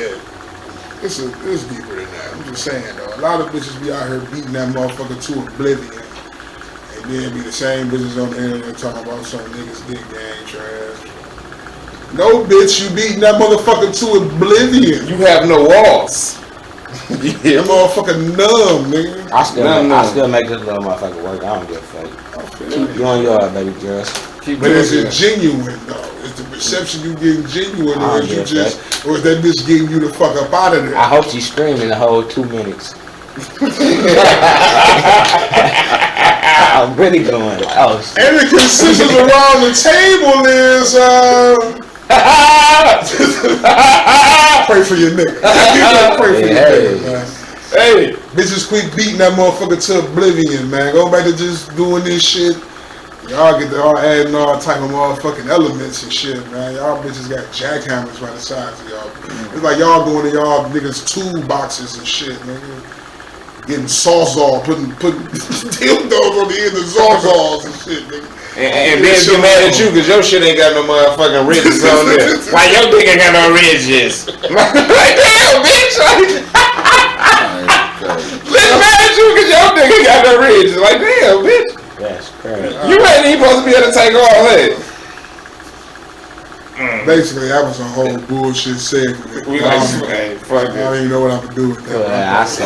it's deeper than that. I'm just saying though. A lot of bitches be out here beating that motherfucker to oblivion, and then be the same bitches on the internet talking about some niggas dick gang trash. No bitch, you beating that motherfucker to oblivion. You have no walls. That motherfucker numb, nigga. I still make this little motherfucker work. I don't give a fuck. Keep doing yours, baby girl. But is it genuine though? Is the perception you getting genuine, or is you just, or is that bitch getting you the fuck up out of there? I hope she's screaming the whole 2 minutes. I'm really going. Oh shit. And the consensus around the table is pray for your nigga. Pray for your nigga, man. Hey, bitches quit beating that motherfucker to oblivion, man. Go back to just doing this shit. Y'all get all adding all type of motherfucking elements and shit, man. Y'all bitches got jackhammers by the sides of y'all. It's like y'all going to y'all niggas toolboxes and shit, nigga. Getting sawzall, putting dildos on the end of sawzalls and shit, nigga. And then get mad at you because your shit ain't got no motherfucking ridges on there. Why your dick ain't got no ridges? Like, damn, bitch. bitches. Like, damn, bitch. That's crazy. You ain't even supposed to be able to take all that. Basically, that was a whole bullshit segment. We I like, don't hey, fuck I don't it. even know what I'm gonna do with that. I say,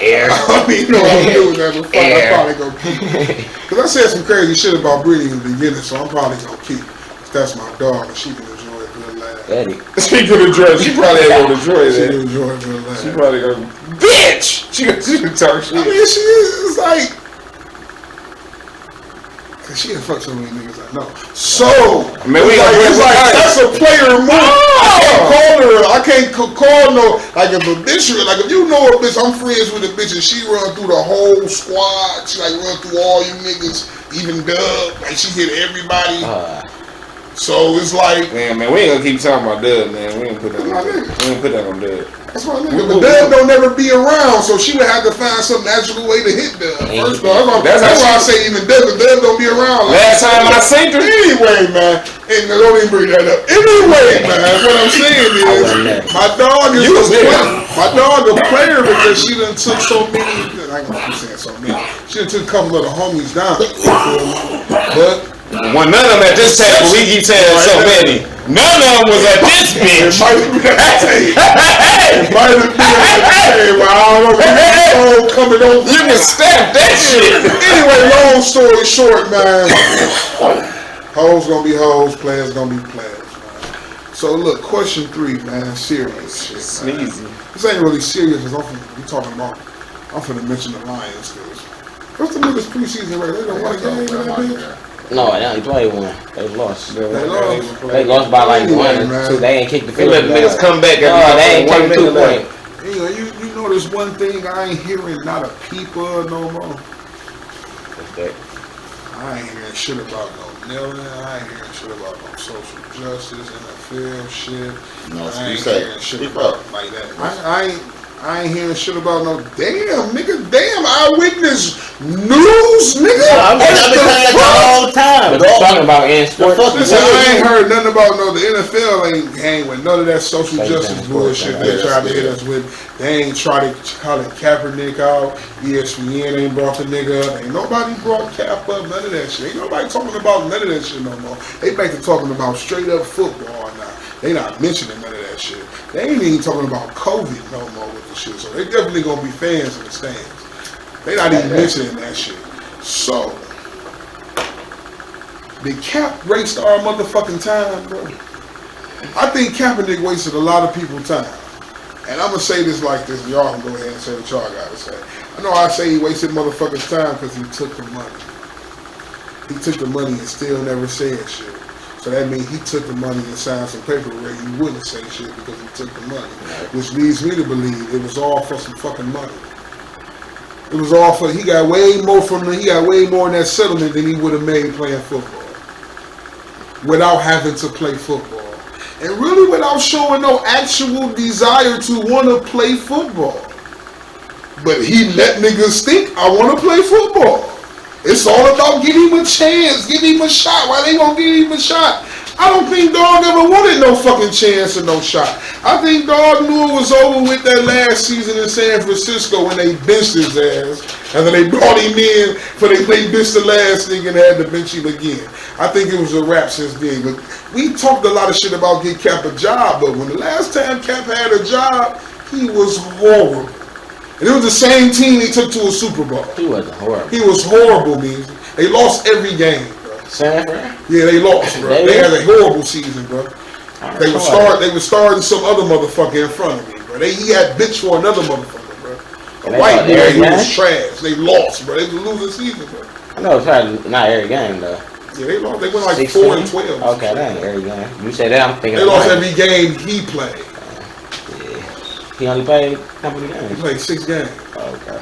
air. I don't even know what I'm gonna do with that, but fuck, I'm probably gonna keep it. Because I said some crazy shit about Brittany in the beginning, so I'm probably gonna keep it. That's my dog, and she can enjoy it good laugh. Eddie. She could enjoy. She probably ain't gonna enjoy She can that. enjoy it good laugh. She probably gonna, bitch. She can talk shit. I mean, she is like, cause she done fuck so many niggas I know. So, Man, we it's like that's a player move. Oh! I can't call no, like if a bitch, like if you know a bitch, I'm friends with a bitch and she run through the whole squad. She like run through all you niggas, even Dub. Like she hit everybody. So it's like, Man, we ain't gonna keep talking about Dub, man. We ain't put that on Dub. We ain't put that on Dub. that's my nigga. But Dub don't never be around, so she would have to find some natural way to hit Dub. First of all, that's why I say even Dub don't be around. Last time I seen her. Anyway, man, and don't even bring that up. Anyway, man, what I'm saying is, my dog is my dog a player because she done took so many. I ain't gonna keep saying so many. She done took a couple of the homies down. But Well, none of them at this table, we keep saying so many. None of them was at this bitch. it might have been at the table. I don't know. If coming over. You can stamp that shit. Anyway, long story short, man. Hoes gonna be hoes, players gonna be players, man. So look, question 3, man. Serious shit. Sneezy. This ain't really serious because I'm talking about. I'm finna mention the Lions because what's the niggas preseason record? They don't want a game in that bitch. No, they only played one. They lost. They lost. They lost by like Anyway, 1 or man. 2. They ain't kicked the They field let the goal. niggas come back No, every they ain't one taking 2 minute points. You know, there's one thing I ain't hearing not a peeper no more. I ain't hearing shit about no kneeling. I ain't hearing shit about no social justice, NFL shit. No, I you ain't say, hearing shit speak about up. like that. I ain't hearing shit about no damn nigga, damn eyewitness news, nigga. I've been saying that the whole time, But they're talking about in sports. Listen, I ain't heard nothing about the NFL ain't hang with none of that social Same justice thing, bullshit sports, they yeah, tried to hit yeah. us with. They ain't try to call it Kaepernick out. ESPN ain't brought the nigga up. Ain't nobody brought Cap up, none of that shit. Ain't nobody talking about none of that shit no more. They back to talking about straight up football now. They not mentioning none of that shit. They ain't even talking about COVID no more with the shit. So they definitely gonna be fans in the stands. They not even mentioning that shit. So did Cap waste our motherfucking time, bro? I think Kaepernick wasted a lot of people's time. And I'm gonna say this like this, y'all can go ahead and say what y'all gotta say. I know I say he wasted motherfucking time because he took the money. He took the money and still never said shit. So that means he took the money and signed some paper where he wouldn't say shit because he took the money. Which leads me to believe it was all for some fucking money. It was all for, he got way more in that settlement than he would have made playing football. Without having to play football. And really without showing no actual desire to want to play football. But he let niggas think, I want to play football. It's all about give him a chance, give him a shot. Why they gonna give him a shot? I don't think Dog ever wanted no fucking chance or no shot. I think Dog knew it was over with that last season in San Francisco when they benched his ass. And then they brought him in for they benched the last nigga and had to bench him again. I think it was a wrap since then. But we talked a lot of shit about get Cap a job, but when the last time Cap had a job, he was horrible. And it was the same team he took to a Super Bowl. He wasn't horrible. He was horrible, man. They lost every game, bro. San Fran? Yeah, they lost, bro. They had a horrible season, bro. They were starting some other motherfucker in front of me, bro. He had bitch for another motherfucker, bro. A white boy who was trash. They lost, bro. They was losing season, bro. I know it's probably not every game though. Yeah, they lost. They went like 16? 4-12. Okay, that ain't every game. You said that, I'm thinking. They lost every game he played. He only played how many He games? played 6 games. Okay.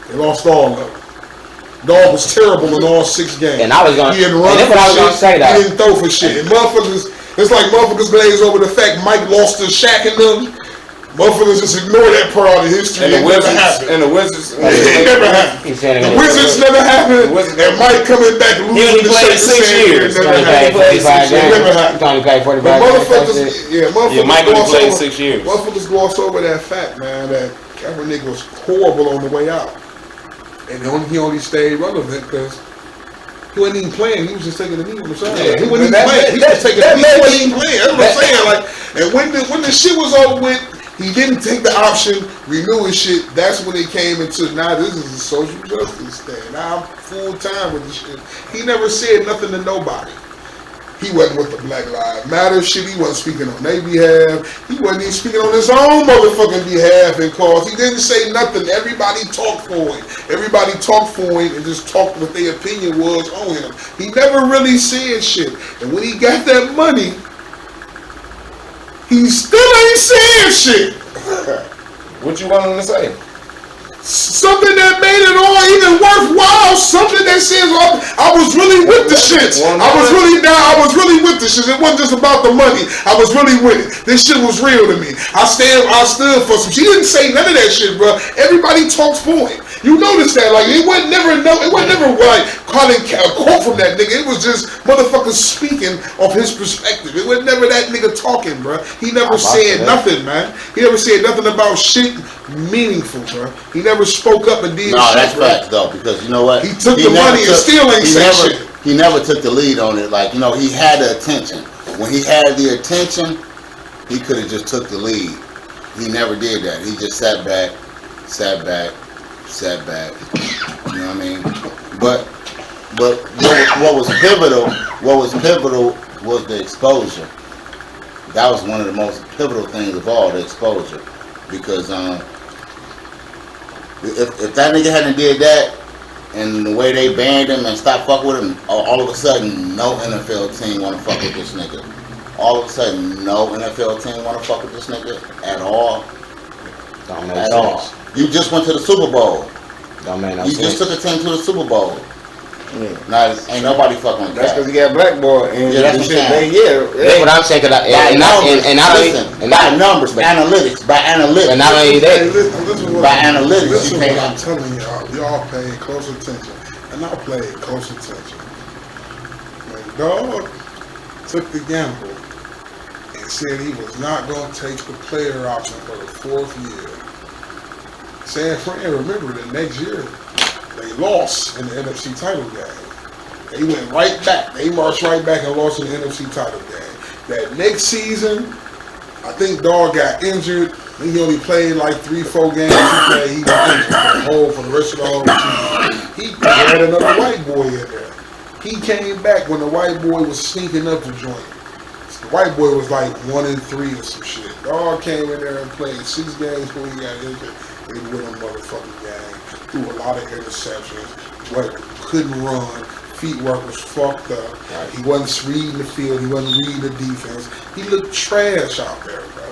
They lost all of them. Dog was terrible in all 6 games. And I was gonna. He didn't run And that's what I was for gonna shit. say though. He didn't throw for shit. And motherfuckers, it's like motherfuckers glaze over the fact Mike lost to Shaq and them. Motherfuckers just ignore that part of the history. And the It never Wizards. happened. And the Wizards. It never happened. He's saying The Wizards never happened. And Mike coming back only losing the played shit. 6 years. It He never only played happened. 45 It never games. happened. He only played 45 But games. motherfuckers Mike only played gloss 6 years. Motherfuckers gloss over that fact, man, that Kaepernick was horrible on the way out. And he only stayed relevant because he wasn't even playing. He was just taking a knee on the side. Yeah, he wasn't even playing. He was taking a knee. He wasn't even playing. That's what I'm saying. Like, and when the shit was over with, he didn't take the option, renew his shit. That's when it came into, now this is a social justice thing. Now I'm full time with this shit. He never said nothing to nobody. He wasn't with the Black Lives Matter shit. He wasn't speaking on their behalf. He wasn't even speaking on his own motherfucking behalf and cause. He didn't say nothing. Everybody talked for him. Everybody talked for him and just talked what their opinion was on him. He never really said shit. And when he got that money, he still ain't saying shit. What you want him to say? Something that made it all even worthwhile. Something that says, oh, I was really with the shits. I was really down. I was really with the shits. It wasn't just about the money. I was really with it. This shit was real to me. I stood for some. She didn't say none of that shit, bro. Everybody talks for him. You notice that, like, it wasn't never like calling a quote from that nigga. It was just motherfuckers speaking of his perspective. It was never that nigga talking, bro. He never said nothing, man. He never said nothing about shit meaningful, bro. He never spoke up and did shit. No, that's facts though, because you know what? He took the money and still ain't saying shit. He never took the lead on it. Like, you know, he had the attention. When he had the attention, he could have just took the lead. He never did that. He just sat back. You know what I mean? But what was pivotal was the exposure. That was one of the most pivotal things of all, the exposure. Because if that nigga hadn't did that, and the way they banned him and stopped fucking with him, all of a sudden no NFL team wanna fuck with this nigga. All of a sudden no NFL team wanna fuck with this nigga at all. Don't make At sense. all. You just went to the Super Bowl. Don't make no You sense. just took a team to the Super Bowl. Yeah. Now ain't nobody fucking with That's that. because he got blackballed and Yeah, that's what I'm saying. That's what I'm saying. Cause By numbers, by analytics, and not only that, by analytics, Listen you what can't. I'm telling y'all pay close attention. And I'll play close attention. When Dog took the gamble and said he was not going to take the player option for the 4th year, San Fran, remember the next year, they lost in the NFC title game. They went right back. They marched right back and lost in the NFC title game. That next season, I think Dog got injured. I think he only played like 3-4 games. He got injured for the rest of the whole season. He had another white boy in there. He came back when the white boy was sneaking up the joint. The white boy was like 1-3 or some shit. Dog came in there and played 6 games before he got injured. They won a motherfucking game. Threw a lot of interceptions. Couldn't run. Feet work was fucked up. He wasn't reading the field. He wasn't reading the defense. He looked trash out there, bro.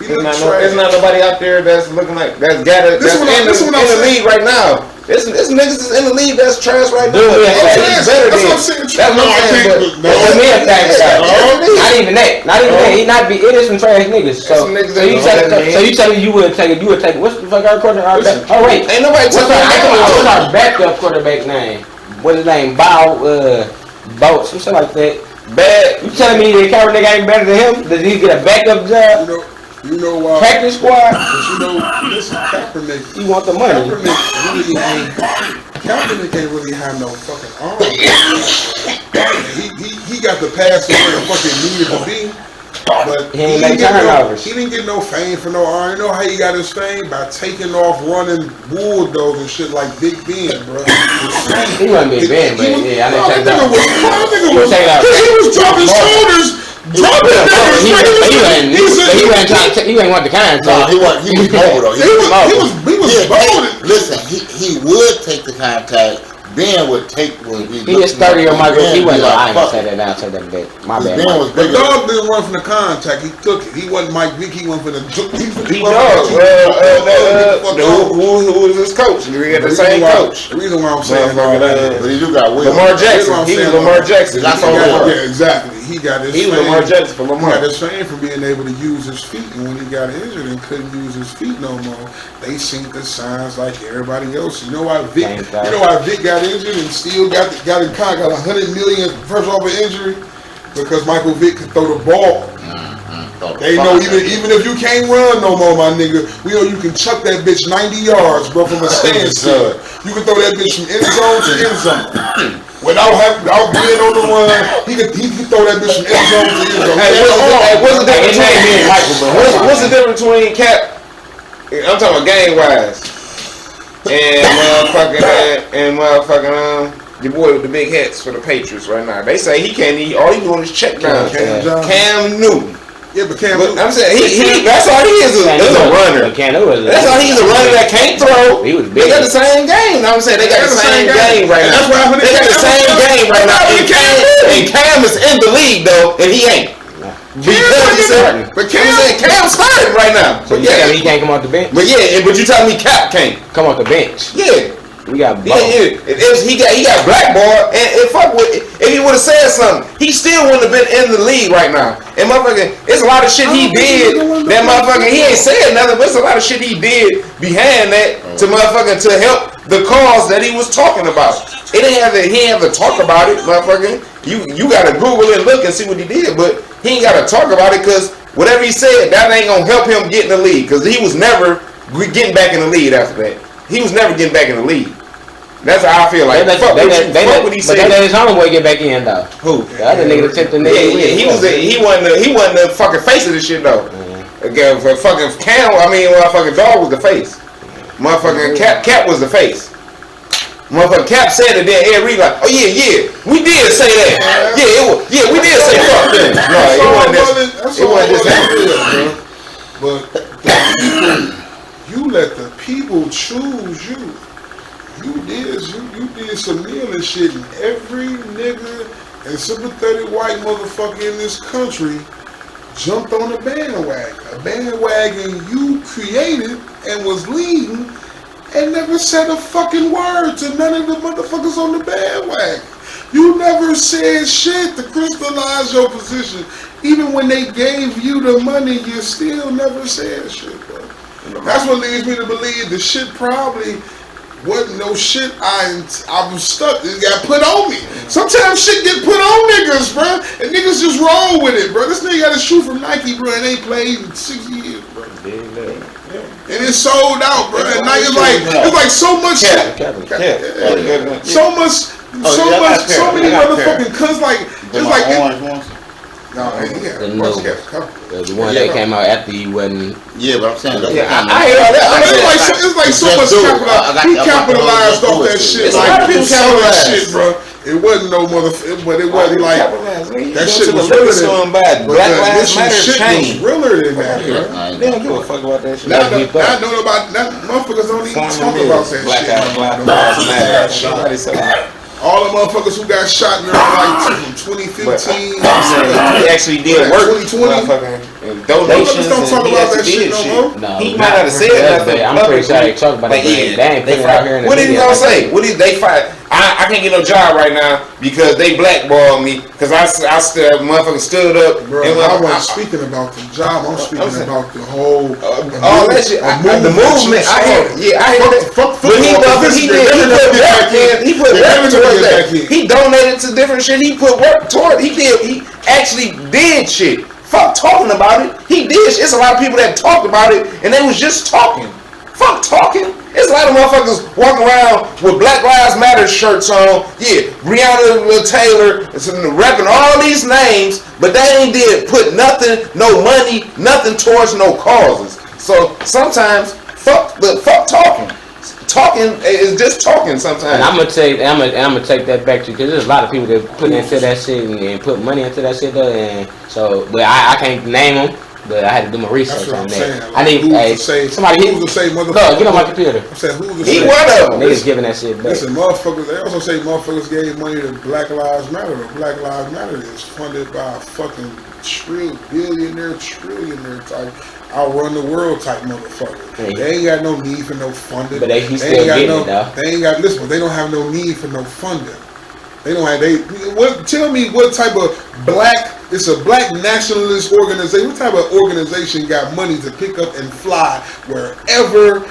There's not nobody out there that's looking like that's in the league right now. This niggas is in the league that's trash right now. That's what I'm saying. Not even that. It is some trash niggas. So you telling me you would take it? You would take it? What's the fuck our quarterback? Oh wait, ain't nobody taking what's our backup quarterback name? What's his name? Boat, some shit like that. Bad. You telling me the Coward nigga ain't better than him? Does he get a backup job? You know why? Practice squad? But listen, Kaepernick. You want the money? Kaepernick ain't really have no fucking arm. He got the pass where the fucking needed to be. But he ain't make turnovers. He didn't get no fame for no arm. You know how he got his fame? By taking off running bulldogs and shit like Big Ben, bro. He wasn't Big Ben, but yeah, I didn't take that. He was dropping shoulders. He ain't want the kind. No, he was bold though. He was bold. Listen, he would take the contact. Ben would take. He is 30 or Michael. He wasn't. I ain't gonna say that now. Say that bit. My bad. Ben was The bigger. Dog didn't run from the contact. He took it. He wasn't Mike Vick. He went for the. Who was his coach? He had the same coach. The reason why I'm saying But he do got Will. Lamar Jackson. He was Lamar Jackson. Yeah, exactly. He got his. He was Lamar Jackson for Lamar. He got his fame for being able to use his feet, and when he got injured and couldn't use his feet no more, they seen the signs like everybody else. You know why Vic? You know why Vic got injured and still got $100 million first off an injury? Because Michael Vick could throw the ball. They know even if you can't run no more, my nigga, we know you can chuck that bitch 90 yards, bro, from a standstill. You can throw that bitch from end zone to end zone. Without being on the run, he could throw that bitch from end zone to end zone. What's the difference between Cap? I'm talking about game wise, and motherfucking your boy with the big hats for the Patriots right now. They say he can't eat. All he doing is check down. Cam Newton. Yeah, but Cam Newton. I'm saying he that's all he is a runner. That's all he's a runner that can't throw. They got the same game. I'm saying they got the same game right now. That's what they got the same game right now. And Cam is in the league though, and he ain't. Cam started right now. So he can't come off the bench. But you tell me Cap can't come off the bench. Yeah. We got he got blackballed, and fuck with if he would have said something, he still wouldn't have been in the league right now. And motherfucking, it's a lot of shit he did that motherfucking he ain't said nothing, but it's a lot of shit he did behind that to motherfucking to help the cause that he was talking about. He ain't have to talk about it, motherfucking. You gotta Google and look and see what he did, but he ain't gotta talk about it because whatever he said, that ain't gonna help him get in the league because he was never getting back in the league after that. He was never getting back in the league. That's how I feel like. Fuck what he said. But they let his homeboy get back in though. Who? The other nigga that tipped the nigga. He wasn't the fucking face of this shit though. Again, for fucking Cam, motherfucking Dog was the face. Motherfucking Cap was the face. Motherfucking Cap said it then Ed Reed like, oh yeah, we did say that. We did say fuck that. No, it wasn't this. But you let the people choose you. You did some kneeling shit, and every nigga and sympathetic white motherfucker in this country jumped on a bandwagon you created and was leading, and never said a fucking word to none of the motherfuckers on the bandwagon. You never said shit to crystallize your position. Even when they gave you the money, you still never said shit, bro. That's what leads me to believe the shit probably wasn't no shit I was stuck. It got put on me. Sometimes shit get put on niggas, bro. And niggas just roll with it, bro. This nigga got a shoe from Nike, bro, and ain't played in 6 years, bro. And it's sold out, bro. And now it's like so much shit. So many motherfucking cuz like it's like orange ones. No, the one that came out after he wasn't. Yeah, but I'm saying I hear all that. It's like so much he capitalized off that shit. Like a lot of people capitalized shit, bro. It wasn't no but it wasn't like that shit was realer than Black Lives Matter was realer than that, bro. They don't give a fuck about that shit. I know about that. Motherfuckers don't even talk about that shit. Black Lives Matter. All the motherfuckers who got shot in like 2015. He actually did work. 2020. Donations. Don't talk about that shit no more. No, he might not have said nothing. I'm pretty sure they talk about it. They ain't putting it out here in the What is he gonna say? What is they fight? I can't get no job right now because they blackballed me because I motherfucking stood up. Bro, I wasn't speaking about the job. I'm speaking about the whole all that shit. The movement. I hear that. But he put work towards that. He donated to different shit. He put work toward it. He actually did shit. Fuck talking about it. He did shit. It's a lot of people that talked about it and they was just talking. Fuck talking. There's a lot of motherfuckers walking around with Black Lives Matter shirts on. Yeah, Breonna Taylor, rapping all these names, but they ain't did put nothing, no money, nothing towards no causes. So sometimes, fuck talking. Talking is just talking sometimes. And I'm gonna take that back to you because there's a lot of people that put into that shit and put money into that shit though, and so but I can't name them. But I had to do my research on that. I need somebody who's to say motherfucker. Get on my computer. I'm saying who's to say one of them. Niggas giving that shit back. Listen, motherfuckers. They also say motherfuckers gave money to Black Lives Matter. But Black Lives Matter is funded by a fucking trillionaire type, outrun the world type motherfucker. They ain't got no need for no funding. But he still getting it though. They ain't got listen. But they don't have no need for no funding. They don't have tell me what type of it's a black nationalist organization. What type of organization got money to pick up and fly wherever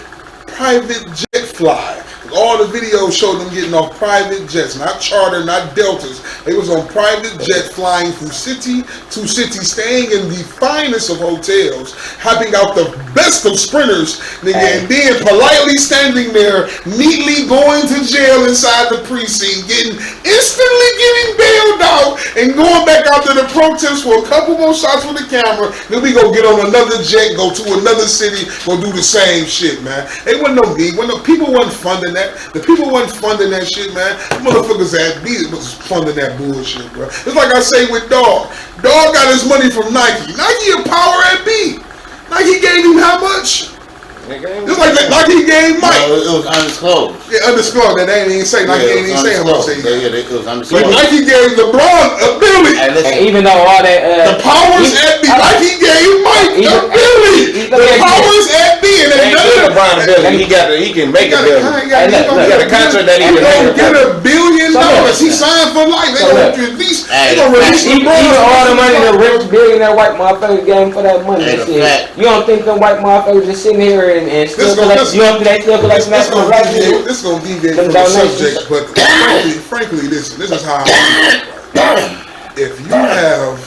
private jet fly? All the videos showed them getting off private jets, not charter, not Deltas. They was on private jet flying from city to city, staying in the finest of hotels, having out the best of sprinters, nigga, and then politely standing there, neatly going to jail inside the precinct, instantly getting bailed out, and going back out to the protest for a couple more shots with the camera. Then we go get on another jet, go to another city, go do the same shit, man. It wasn't no need. People wasn't funding that. The people wasn't funding that shit, man. The motherfuckers at B was funding that bullshit, bro. It's like I say with Dog. Dog got his money from Nike. Nike a power at B. Nike gave him how much? Just like he gave Mike. No, it was undisclosed. Yeah, undisclosed. That they ain't even say. Nike ain't even say how much they gave. Yeah, it was undisclosed. But Nike gave LeBron $1 billion. And even though all that the powers at B, Nike gave Mike $1 billion. The powers at B, and they gave LeBron $1 billion. He can make $1 billion. He got a contract that he can get $1 billion. He signed for life. They gonna release. They gonna release LeBron. Even all the money the rich billionaire white motherfuckers gave him for that money. You don't think them white motherfuckers just sitting here and still collect? You don't think they still collect national black people? This is gonna deviate from the subject, but frankly, this is how I feel. If you have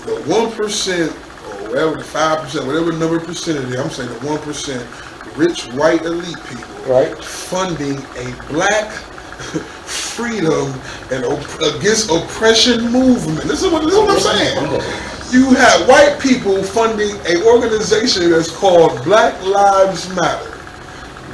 the 1% or whatever, the 5%, whatever number percentage, I'm saying the 1% rich white elite people, right, funding a black freedom and against oppression movement. This is what I'm saying. You have white people funding an organization that's called Black Lives Matter.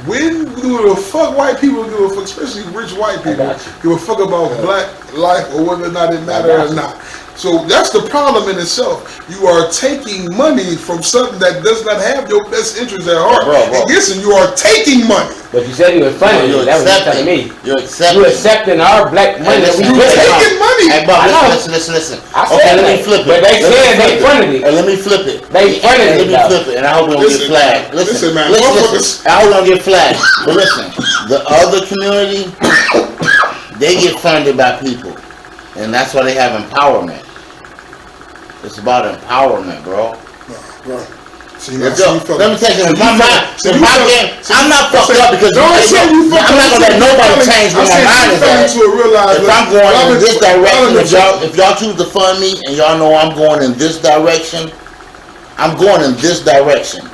When do the fuck white people give a fuck, especially rich white people, give a fuck about black life or whether or not it matters or not? So that's the problem in itself. You are taking money from something that does not have your best interest at heart. And listen, you are taking money. But you said you were funding it. That was just telling me. You're accepting our black money. You're taking money. Hey, Bob, listen. Okay, let me flip it. But they said they funded it. Let me flip it. They funded it. Let me flip it. And I hope we don't get flagged. Listen, man. Listen. I hope we don't get flagged. But listen, the other community, they get funded by people. And that's why they have empowerment. It's about empowerment, bro. Right. See, let me tell you, I'm not fucked up because I'm not gonna let nobody change what my mind is at. If I'm going in this direction, if y'all choose to fund me and y'all know I'm going in this direction, I'm going in this direction.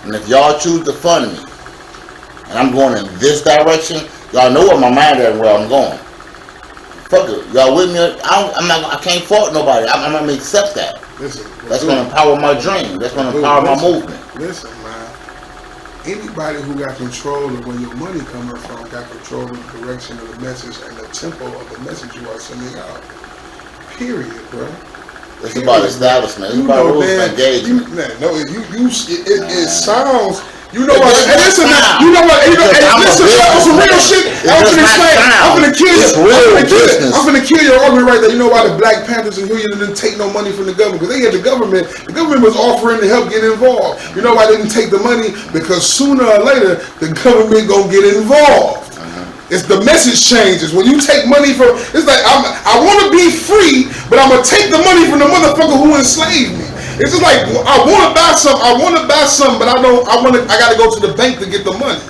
And if y'all choose to fund me and I'm going in this direction, y'all know what my mind is and where I'm going. Fuck it, y'all with me? I can't fault nobody. I'm gonna accept that. Listen, that's gonna empower my dream. That's gonna empower my movement. Listen, man. Anybody who got control of where your money coming from got control of the direction of the message and the tempo of the message you are sending out. Period, bro. It's about establishment. It's about rules of engagement. It sounds. You know what? And listen, you know what? Listen, that was some real shit. I'm gonna kill your argument right there. You know why the Black Panthers and Union didn't take no money from the government? Because they had the government. The government was offering to help get involved. You know why they didn't take the money? Because sooner or later the government gonna get involved. It's the message changes. When you take money from, it's like I want to be free, but I'm gonna take the money from the motherfucker who enslaved me. It's just like I want to buy something, but I gotta go to the bank to get the money.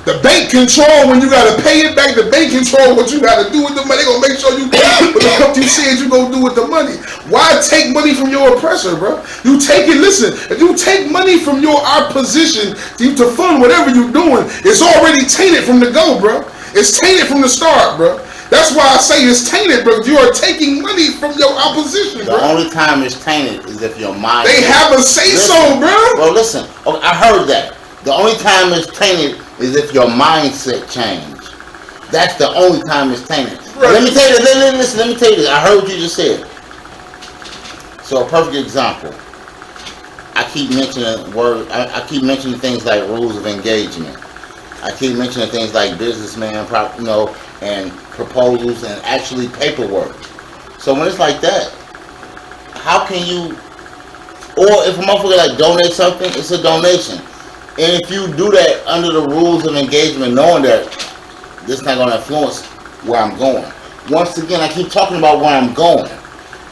The bank control when you gotta pay it back. The bank control what you gotta do with the money. They gonna make sure you pay what the fuck you said you gonna do with the money. Why take money from your oppressor, bro? You take it. Listen, if you take money from your opposition to fund whatever you're doing, it's already tainted from the go, bro. It's tainted from the start, bro. That's why I say it's tainted, bro. You are taking money from your opposition, bro. The only time it's tainted is if your mind. They have a say-so, bro. Bro, listen. Okay, I heard that. The only time it's tainted is if your mindset change. That's the only time it's tainted. Right. Let me tell you. Listen. Let me tell you this. I heard what you just said. So a perfect example. I keep mentioning words. I keep mentioning things like rules of engagement. I keep mentioning things like businessman, and proposals and actually paperwork. So when it's like that, how can you, or if a motherfucker like donate something, it's a donation. And if you do that under the rules of engagement, knowing that this is not going to influence where I'm going. Once again, I keep talking about where I'm going.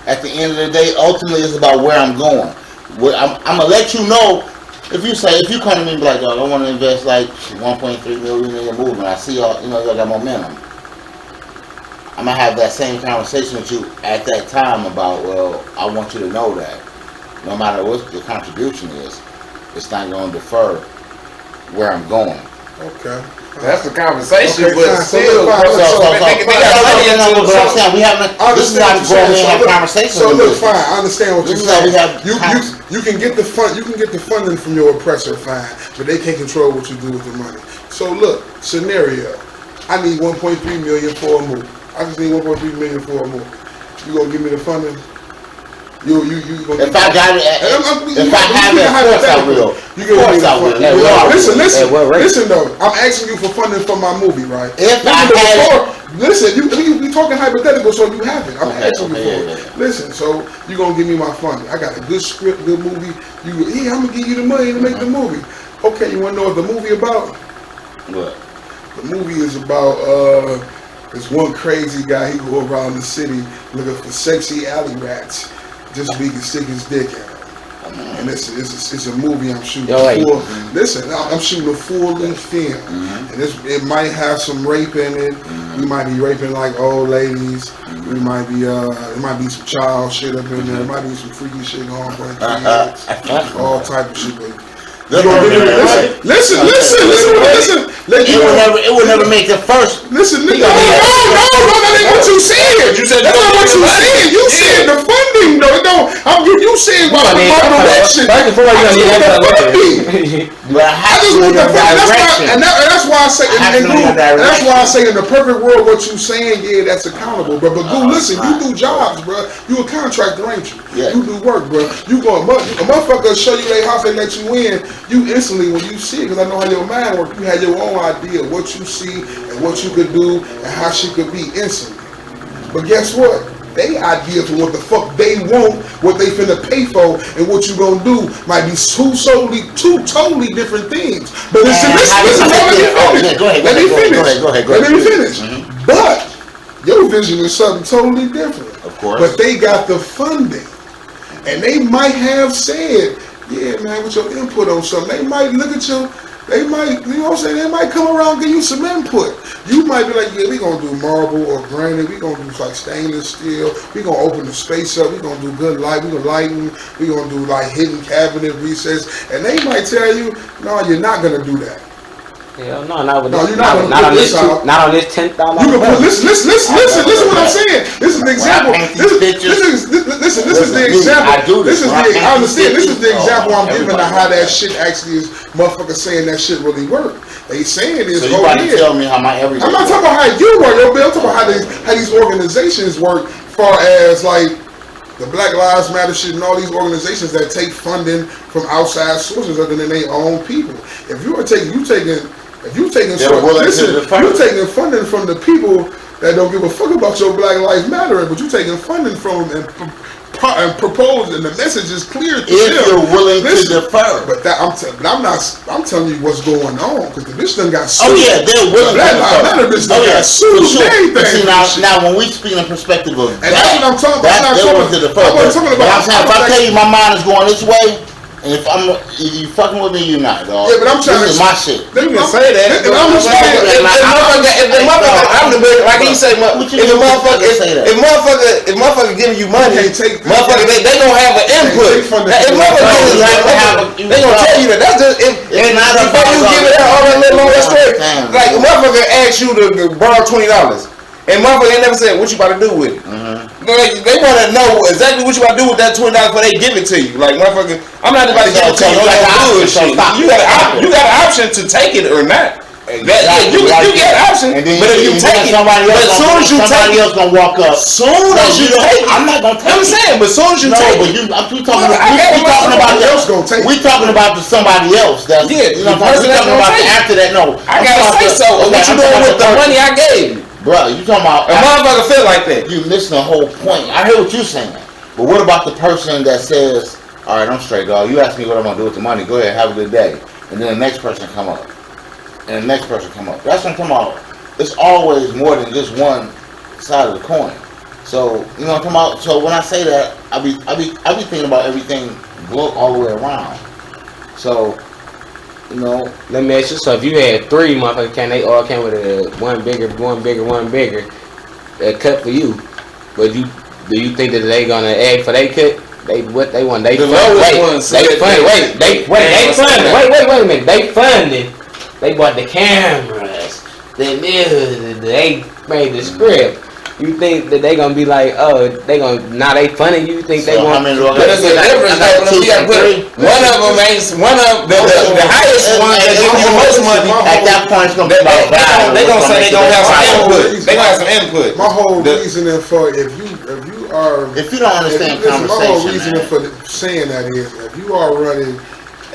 At the end of the day, ultimately it's about where I'm going. I'm going to let you know if you come to me and be like, dog, I want to invest like 1.3 million in your movement. I see y'all, y'all got momentum. I'm gonna have that same conversation with you at that time about, well, I want you to know that no matter what the contribution is, it's not going to defer where I'm going. Okay. That's the conversation, Okay, but fine. still, So we having this is not going to have conversation. So look, fine. I understand what you're saying. You can get the funding from your oppressor, fine, but they can't control what you do with the money. So look, scenario. I need 1.3 million for a movie. I just need 1.3 million for a movie. You gonna give me the funding? You gonna if I got it, if I have it, of course I will. You gonna give me the funding? Listen though. I'm asking you for funding for my movie, right? If I had it. Listen, we talking hypothetical, so you have it. I'm asking you for it. Listen, so you gonna give me my funding? I got a good script, good movie. I'm gonna give you the money to make the movie. Okay, you wanna know what the movie about? What? The movie is about this one crazy guy. He go around the city looking for sexy alley rats, just so he can stick his dick in them. And it's a movie I'm shooting. Listen, I'm shooting a full-length film, and it might have some rape in it. We might be raping like old ladies. We might be it might be some child shit up in there. It might be some freaky shit going on, all type of shit. Listen. It would never make the first. Listen, no, that ain't what you said. That's not what you said. You said the funding, though. No, you said my direction. I just want the funding. And that's why I say, that's why I say in the perfect world, what you saying, yeah, that's accountable. But Goo, listen, you do jobs, bro. You a contractor, ain't you? Yeah. You do work, bro. You go a motherfucker show you their house, they let you in. You instantly, when you see it, because I know how your mind works, you had your own idea of what you see and what you could do and how she could be instantly. But guess what? They ideas for what the fuck they want, what they finna pay for, and what you gonna do might be two totally different things. But listen, let me finish. But your vision is something totally different. Of course. But they got the funding. And they might have said, yeah, man, with your input on something, they might look at you, they might, you know what I'm saying, they might come around and give you some input. You might be like, yeah, we gonna do marble or granite, we gonna do like stainless steel, we gonna open the space up, we gonna do good light, we gonna lighten, we gonna do like hidden cabinet recess, and they might tell you, no, you're not gonna do that. Hell no, not with No, this. you're not Not on this this. Not on this $10,000. You can put, listen what I'm saying. This is the example. This is the example. I understand. This is the example I'm giving of how that shit actually is. Motherfuckers saying that shit really work. They saying is, so you about to tell me how my everyday. I'm not talking about how you work, yo, Bill. I'm talking about how these organizations work. Far as like the Black Lives Matter shit and all these organizations that take funding from outside sources other than their own people. If you taking funding from the people that don't give a fuck about your Black Lives Matter, but you taking funding from them and proposing, the message is clear to them. If you're willing to defer. But I'm telling you what's going on, because the bitch done got sued. Oh yeah, they're willing to defer. Bitch done got sued. See, now when we speak in perspective of and that's what I'm talking about. They're willing to defer. I'm talking about. If I tell you my mind is going this way, and if you fucking with me, you're not, dog. Yeah, but I'm trying this is my shit. You can say that. And I'm just saying, if the motherfucker, I'm the big, like he say, if motherfucker giving you money, motherfucker, they gonna have an input. If motherfucker, they gonna tell you that. That's just if before you give it all that little long story. Like a motherfucker asks you to borrow $20, and motherfucker ain't never said what you about to do with it. They want to know exactly what you about to do with that $20 before they give it to you. Like motherfucker, I'm not about to give it to you. You got an option to take it or not. You get an option, but if you take it, as soon as you take it, somebody else gonna walk up. Soon as you take it, I'm not gonna take it. I'm saying, but soon as you take it, we talking about somebody else. That's, the you know, person that's gonna take it. After that, no, I gotta say so. What you doing with the money I gave you? Bro, you talking about a motherfucker feel like that? You missing the whole point. I hear what you're saying, but what about the person that says, "All right, I'm straight, dog. You ask me what I'm gonna do with the money. Go ahead, have a good day." And then the next person come up, and the next person come up. That's what I'm talking about. It's always more than just one side of the coin. So you know what I'm talking about. So when I say that, I be thinking about everything all the way around. So, you know, let me ask you. So, if you had 3 motherfuckers, can they all came with a one bigger, that cut for you? But do you think that they gonna ask for they cut? They what they want? They The fund. lowest Wait, ones they said fund. they- Wait, they funded. Wait a minute. They funded. They bought the cameras. They made the script. You think that they gonna be like, oh, they gonna now they funding you? You think they So how want? many do I But it's a difference though. If you got put one of them ain't one of the highest one that give you the most money. At that point, it's gonna be about They gonna say they gonna have some input. They gonna have some input. My whole reasoning for if you are If you don't understand my whole conversation, reasoning man. for saying that is if you are running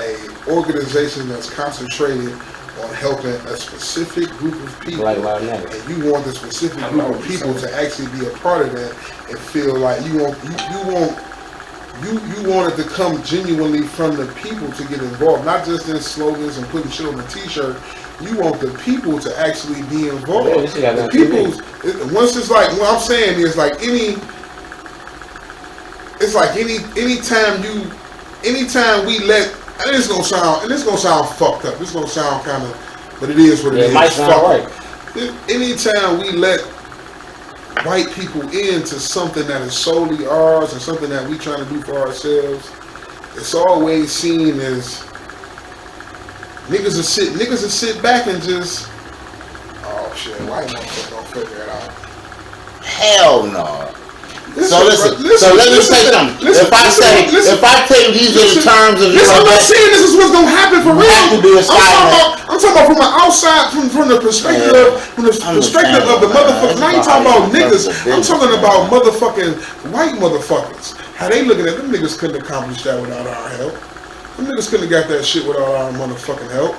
a organization that's concentrated on helping a specific group of people, Like Loud Never. and you want the specific group of people to actually be a part of that and feel like you want it to come genuinely from the people to get involved, not just in slogans and putting shit on a t-shirt. You want the people to actually be involved. Yeah, this shit got The nothing to do. people's once it's like what I'm saying is like anytime we let, and it's gonna sound fucked up. It's gonna sound kind of, but it is what it Yeah, is. it might It's sound fucked right. up. Anytime we let white people into something that is solely ours and something that we trying to do for ourselves, it's always seen as niggas will sit back and just, oh shit, white motherfucker don't figure it out. Hell no. So Listen, so let me say something. If I tell you these are the terms of your I'm not saying this is what's gonna happen for real. have to be a I'm talking about from the outside, from the perspective of the motherfuckers. I ain't talking about niggas. I'm talking about motherfucking white motherfuckers. How they looking at them niggas couldn't accomplish that without our help. Them niggas couldn't have got that shit without our motherfucking help.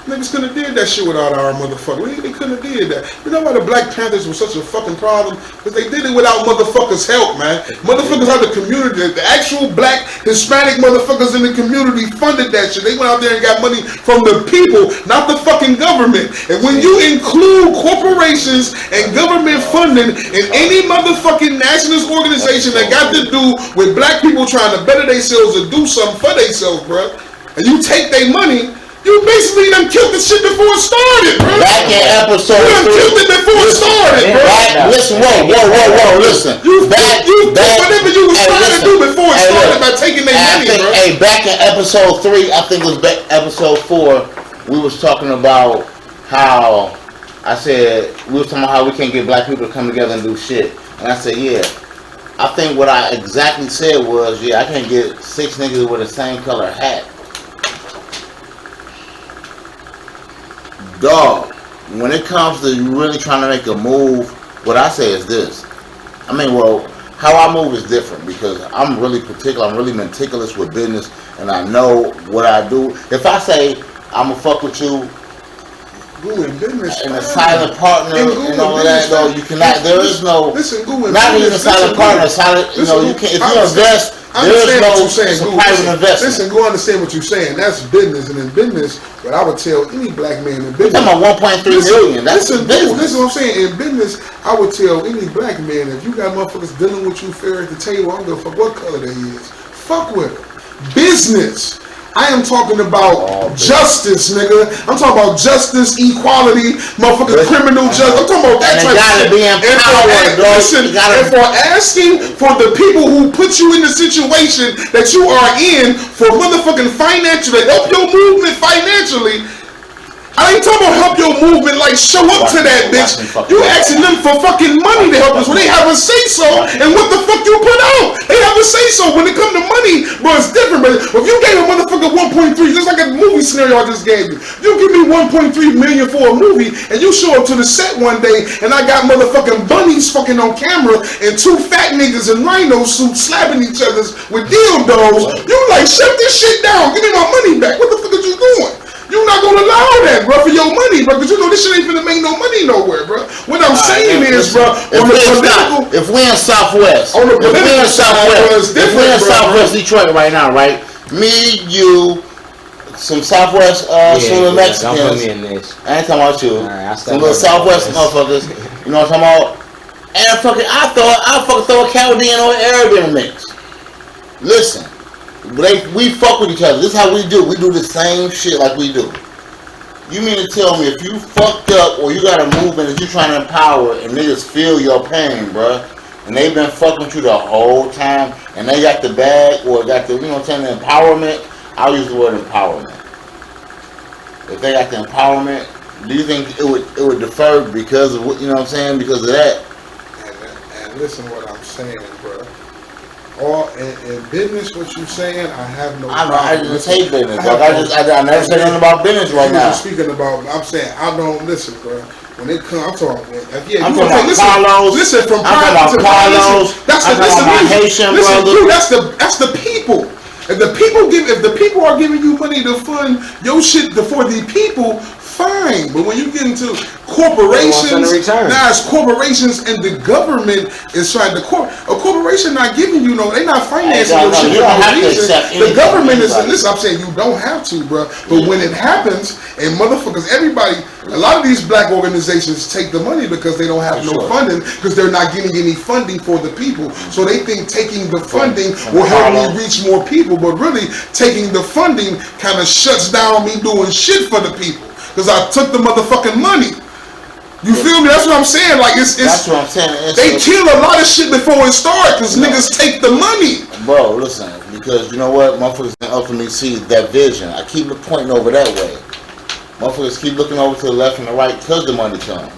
Niggas couldn't have did that shit without our motherfucker. They couldn't have did that. You know why the Black Panthers was such a fucking problem? Because they did it without motherfuckers' help, man. Motherfuckers out of the community, the actual black Hispanic motherfuckers in the community funded that shit. They went out there and got money from the people, not the fucking government. And when you include corporations and government funding in any motherfucking nationalist organization that got to do with black people trying to better themselves or do something for themselves, bro, and you take their money, you basically done killed the shit before it started, bro. Back in episode You done 3. killed it before it started, bro. Listen, whoa, listen. You whatever you was trying to do before it started by taking their money, bro. Hey, back in episode 3, I think it was episode 4, we was talking about how I said we was talking about how we can't get black people to come together and do shit. And I said, yeah. I think what I exactly said was, yeah, I can't get 6 niggas with the same color hat. Dog, when it comes to you really trying to make a move, what I say is this. I mean, well, how I move is different because I'm really particular. I'm really meticulous with business, and I know what I do. If I say I'm gonna fuck with you, In business, and a silent partner, and all of that, though, you cannot. There is no. Listen, not even a silent partner. Silent. You know, you can't. If you invest. There is no private investment. Listen, go understand what you're saying. That's business, and in business, what I would tell any black man in business. I'm at 1.3 million. That's business. Listen, what I'm saying. In business, I would tell any black man, if you got motherfuckers dealing with you fair at the table, I don't give a fuck what color they is. Fuck with them. Business. I am talking about justice, nigga. I'm talking about justice, equality, motherfucking criminal justice. I'm talking about that type of shit. And for asking for the people who put you in the situation that you are in for motherfucking financial, to help your movement financially. I ain't talking about help your movement, like show up to that bitch. You asking them for fucking money to help us when they have a say so, and what the fuck you put out? They have a say so when it come to money, bro. It's different, but if you gave a motherfucker 1.3, just like a movie scenario I just gave you, you give me 1.3 million for a movie, and you show up to the set one day, and I got motherfucking bunnies fucking on camera, and 2 fat niggas in rhino suits slapping each other with dildos. You like shut this shit down? Give me my money back. What the fuck are you doing? You're not gonna allow that, bro, for your money, bro, because you know this shit ain't finna make no money nowhere, bro. What I'm saying is, bro, if we're in Southwest, if we're in Southwest Detroit right now, right? Me, you, some Southwest sort of Mexicans. Don't put me in this. I ain't talking about you. Right, some little Southwest motherfuckers. You know what I'm talking about? And fucking, I fucking throw a Chaldean or Arabian mix. Listen, We fuck with each other. This is how we do. We do the same shit like we do. You mean to tell me if you fucked up or you got a movement that you trying to empower and niggas feel your pain, bruh, and they've been fucking with you the whole time and they got the bag or got the, you know what I'm saying, the empowerment? I'll use the word empowerment. If they got the empowerment, do you think it would defer because of what, you know what I'm saying, because of that? And listen what I'm saying, bro. All in business, what you saying, I have no problem. I just hate business, dog. I never said nothing about business right now. Speaking about, I'm saying, I don't listen, bro. When it comes, I'm talking I'm talking about Carlos. Listen, from I'm talking about Carlos. That's my Haitian brother. That's the people. If the people are giving you money to fund your shit for the people, fine. But when you get into corporations, now it's corporations and the government is trying to a corporation not giving you they're not financing your shit for no reason. The government is listen, I'm saying you don't have to, bro. But when it happens, and motherfuckers, everybody, a lot of these black organizations take the money because they don't have no funding because they're not getting any funding for the people. So they think taking the funding will help me reach more people, but really taking the funding kind of shuts down me doing shit for the people. Because I took the motherfucking money. You feel me? That's what I'm saying. Like it's that's what I'm saying. They kill a lot of shit before it starts because niggas take the money. Bro, listen, because you know what? Motherfuckers can ultimately see that vision. I keep pointing over that way. Motherfuckers keep looking over to the left and the right because the money comes.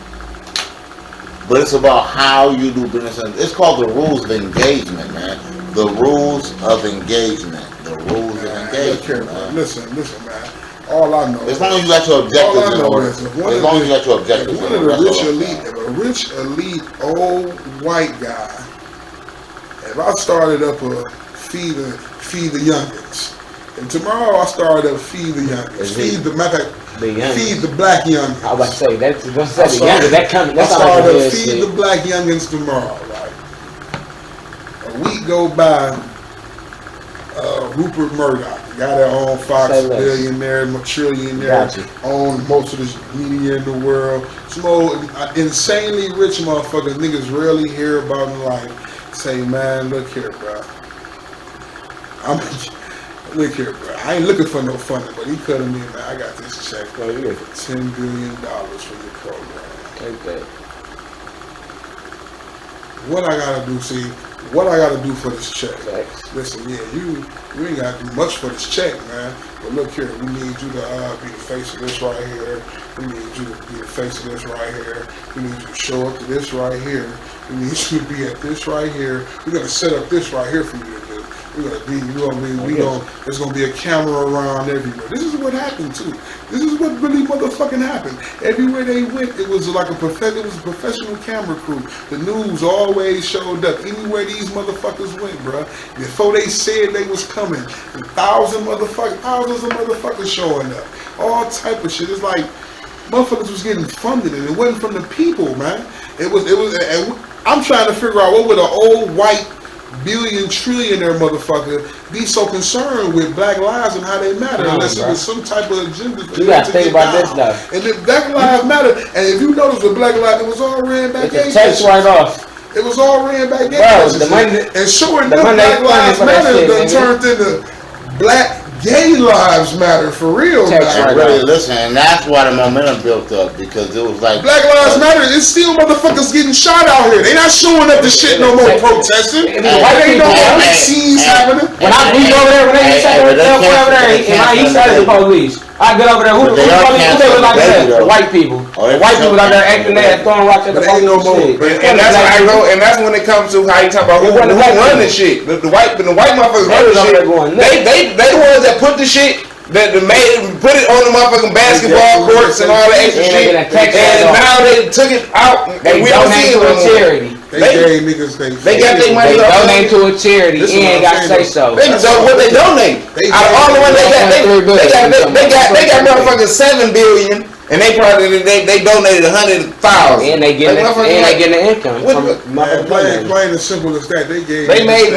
But it's about how you do business. It's called the rules of engagement, man. The rules of engagement. The rules of engagement. Man. Listen, man. All I know. As long as you got your objectives in order. As long as you got your objectives in order. If a rich elite old white guy, if I started up a feed the youngins, and tomorrow I started up feed the youngins, feed the black youngins. I was about to say that's the youngins. I started up feed the black youngins tomorrow. Right? A week go by. Rupert Murdoch, the guy that owned Fox, billionaire, trillionaire, owned most of the media in the world. Some old, insanely rich motherfuckers niggas rarely hear about in life. Say, man, look here, bro. Look here, bro. I ain't looking for no funding, but he cut me, man. I got this check for $10 billion for your program. Take that. What I gotta do, what I gotta do for this check? Listen, yeah, you ain't gotta do much for this check, man. But look here, we need you to be the face of this right here. We need you to be the face of this right here. We need you to show up to this right here. We need you to be at this right here. We're gonna set up this right here for you to do. We're gonna be, there's gonna be a camera around everywhere. This is what happened too. This is what really motherfucking happened. Everywhere they went, it was like a professional camera crew. The news always showed up. Anywhere these motherfuckers went, bruh. Before they said they was coming, thousands of motherfuckers showing up. All type of shit. It's like motherfuckers was getting funded, and it wasn't from the people, man. It was. And I'm trying to figure out what would an old white trillionaire motherfucker be so concerned with Black Lives and how they matter unless it was some type of agenda. You gotta think about this now. And if Black Lives matter, and if you notice with Black Lives, it was all ran back gay takes right off. It was all ran back gay and sure enough, Black Lives Matter done turned into Black Gay Lives Matter for real. Really, listen, and that's why the momentum built up because it was like Black Lives Matter. It's still motherfuckers getting shot out here. They not showing up to shit no more protesting. Why ain't no more scenes happening? When I reach over there, when they say over there, and my east side of the police, I get over there. Who they look like that? The white people. The white people out there acting there, throwing rocks at the police. No more. And that's how I go. And that's when it comes to how you talk about who running shit. The white motherfuckers running shit. They the ones that put the shit. That put it on the motherfucking basketball courts and all that extra shit, and now they took it out, and we don't see it no more. They gave niggas they got their money. They donate to a charity. He ain't got to say so. So what they donate? Out of all the ones they got motherfucking $7 billion. And they probably they donated 100,000. And they getting the income. Plain and simple as that. They made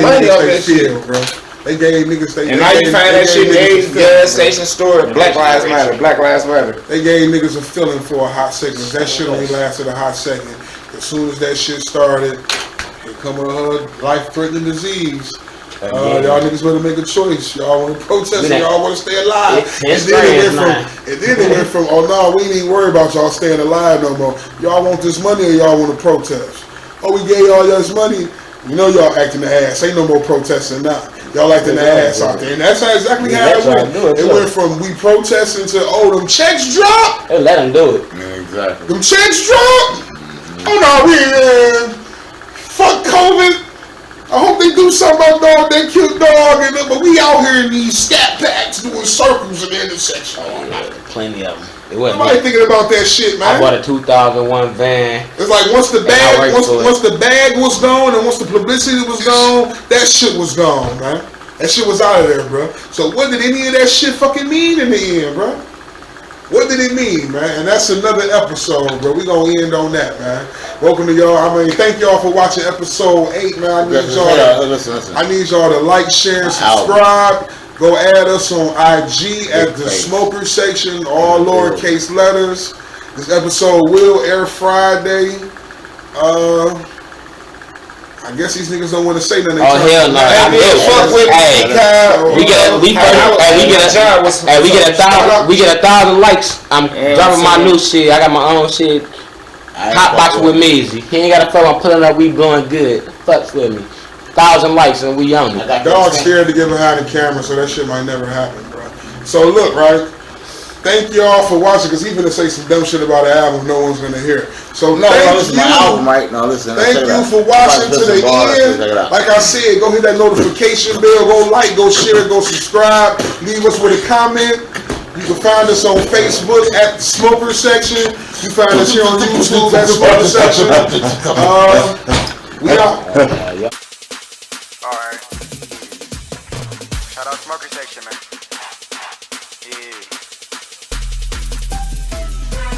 money off that shit, bro. They gave niggas. And now you find that shit in every gas station store. Black Lives Matter. Black Lives Matter. They gave niggas a feeling for a hot second. That shit only lasted a hot second. As soon as that shit started, here come a life-threatening disease. Y'all niggas better make a choice. Y'all want to protest or y'all want to stay alive. And then it went from, oh no, we ain't even worry about y'all staying alive no more. Y'all want this money or y'all want to protest? Oh, we gave y'all this money. You know y'all acting the ass. Ain't no more protesting now. Y'all acting the ass out there. And that's exactly how it went. It went from we protesting to, oh, them checks drop. They let them do it. Yeah, exactly. Them checks drop. Oh no, we fuck COVID. I hope they do something about dog, that cute dog, but we out here in these scat packs doing circles in the intersection. Plenty of them. Nobody thinking about that shit, man. I bought a 2001 van. It's like once the bag was gone and once the publicity was gone, that shit was gone, man. That shit was out of there, bro. So what did any of that shit fucking mean in the end, bro? What did it mean, man? And that's another episode, bro. We gonna end on that, man. Welcome to y'all. I mean, thank y'all for watching episode 8, man. I need y'all to like, share, and subscribe. Go add us on IG at the Smokerz section, all lowercase letters. This episode will air Friday. I guess these niggas don't want to say nothing. Oh hell no! We get 1,000 likes. I'm dropping my new shit. I got my own shit. Hot box with Measy. He ain't got to feel I'm pulling up. We blowing good. Fucks with me. 1,000 likes and we on it. Dog's scared to get behind the camera, so that shit might never happen, bro. So look, right? Thank y'all for watching, because even to say some dumb shit about an album, no one's gonna hear. So listen, my album, right? No, listen. Thank you for watching to the end. Like I said, go hit that notification bell, go like, go share, go subscribe, leave us with a comment. You can find us on Facebook at the Smokerz section. You find us here on YouTube at Smokerz section. We out. Alright. Shout out Smokerz section, man. Yeah.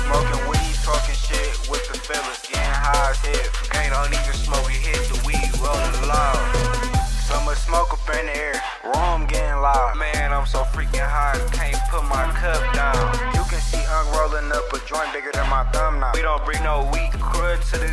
Smoking weed, talking shit with the fellas, getting high as hell. Gang don't even smoke, we hit the weed, rolling loud. So much smoke up in the air, room getting loud. Man, I'm so freaking high, can't put my cup down. You can see Unk rolling up a joint bigger than my thumb now. We don't bring no weed crud to the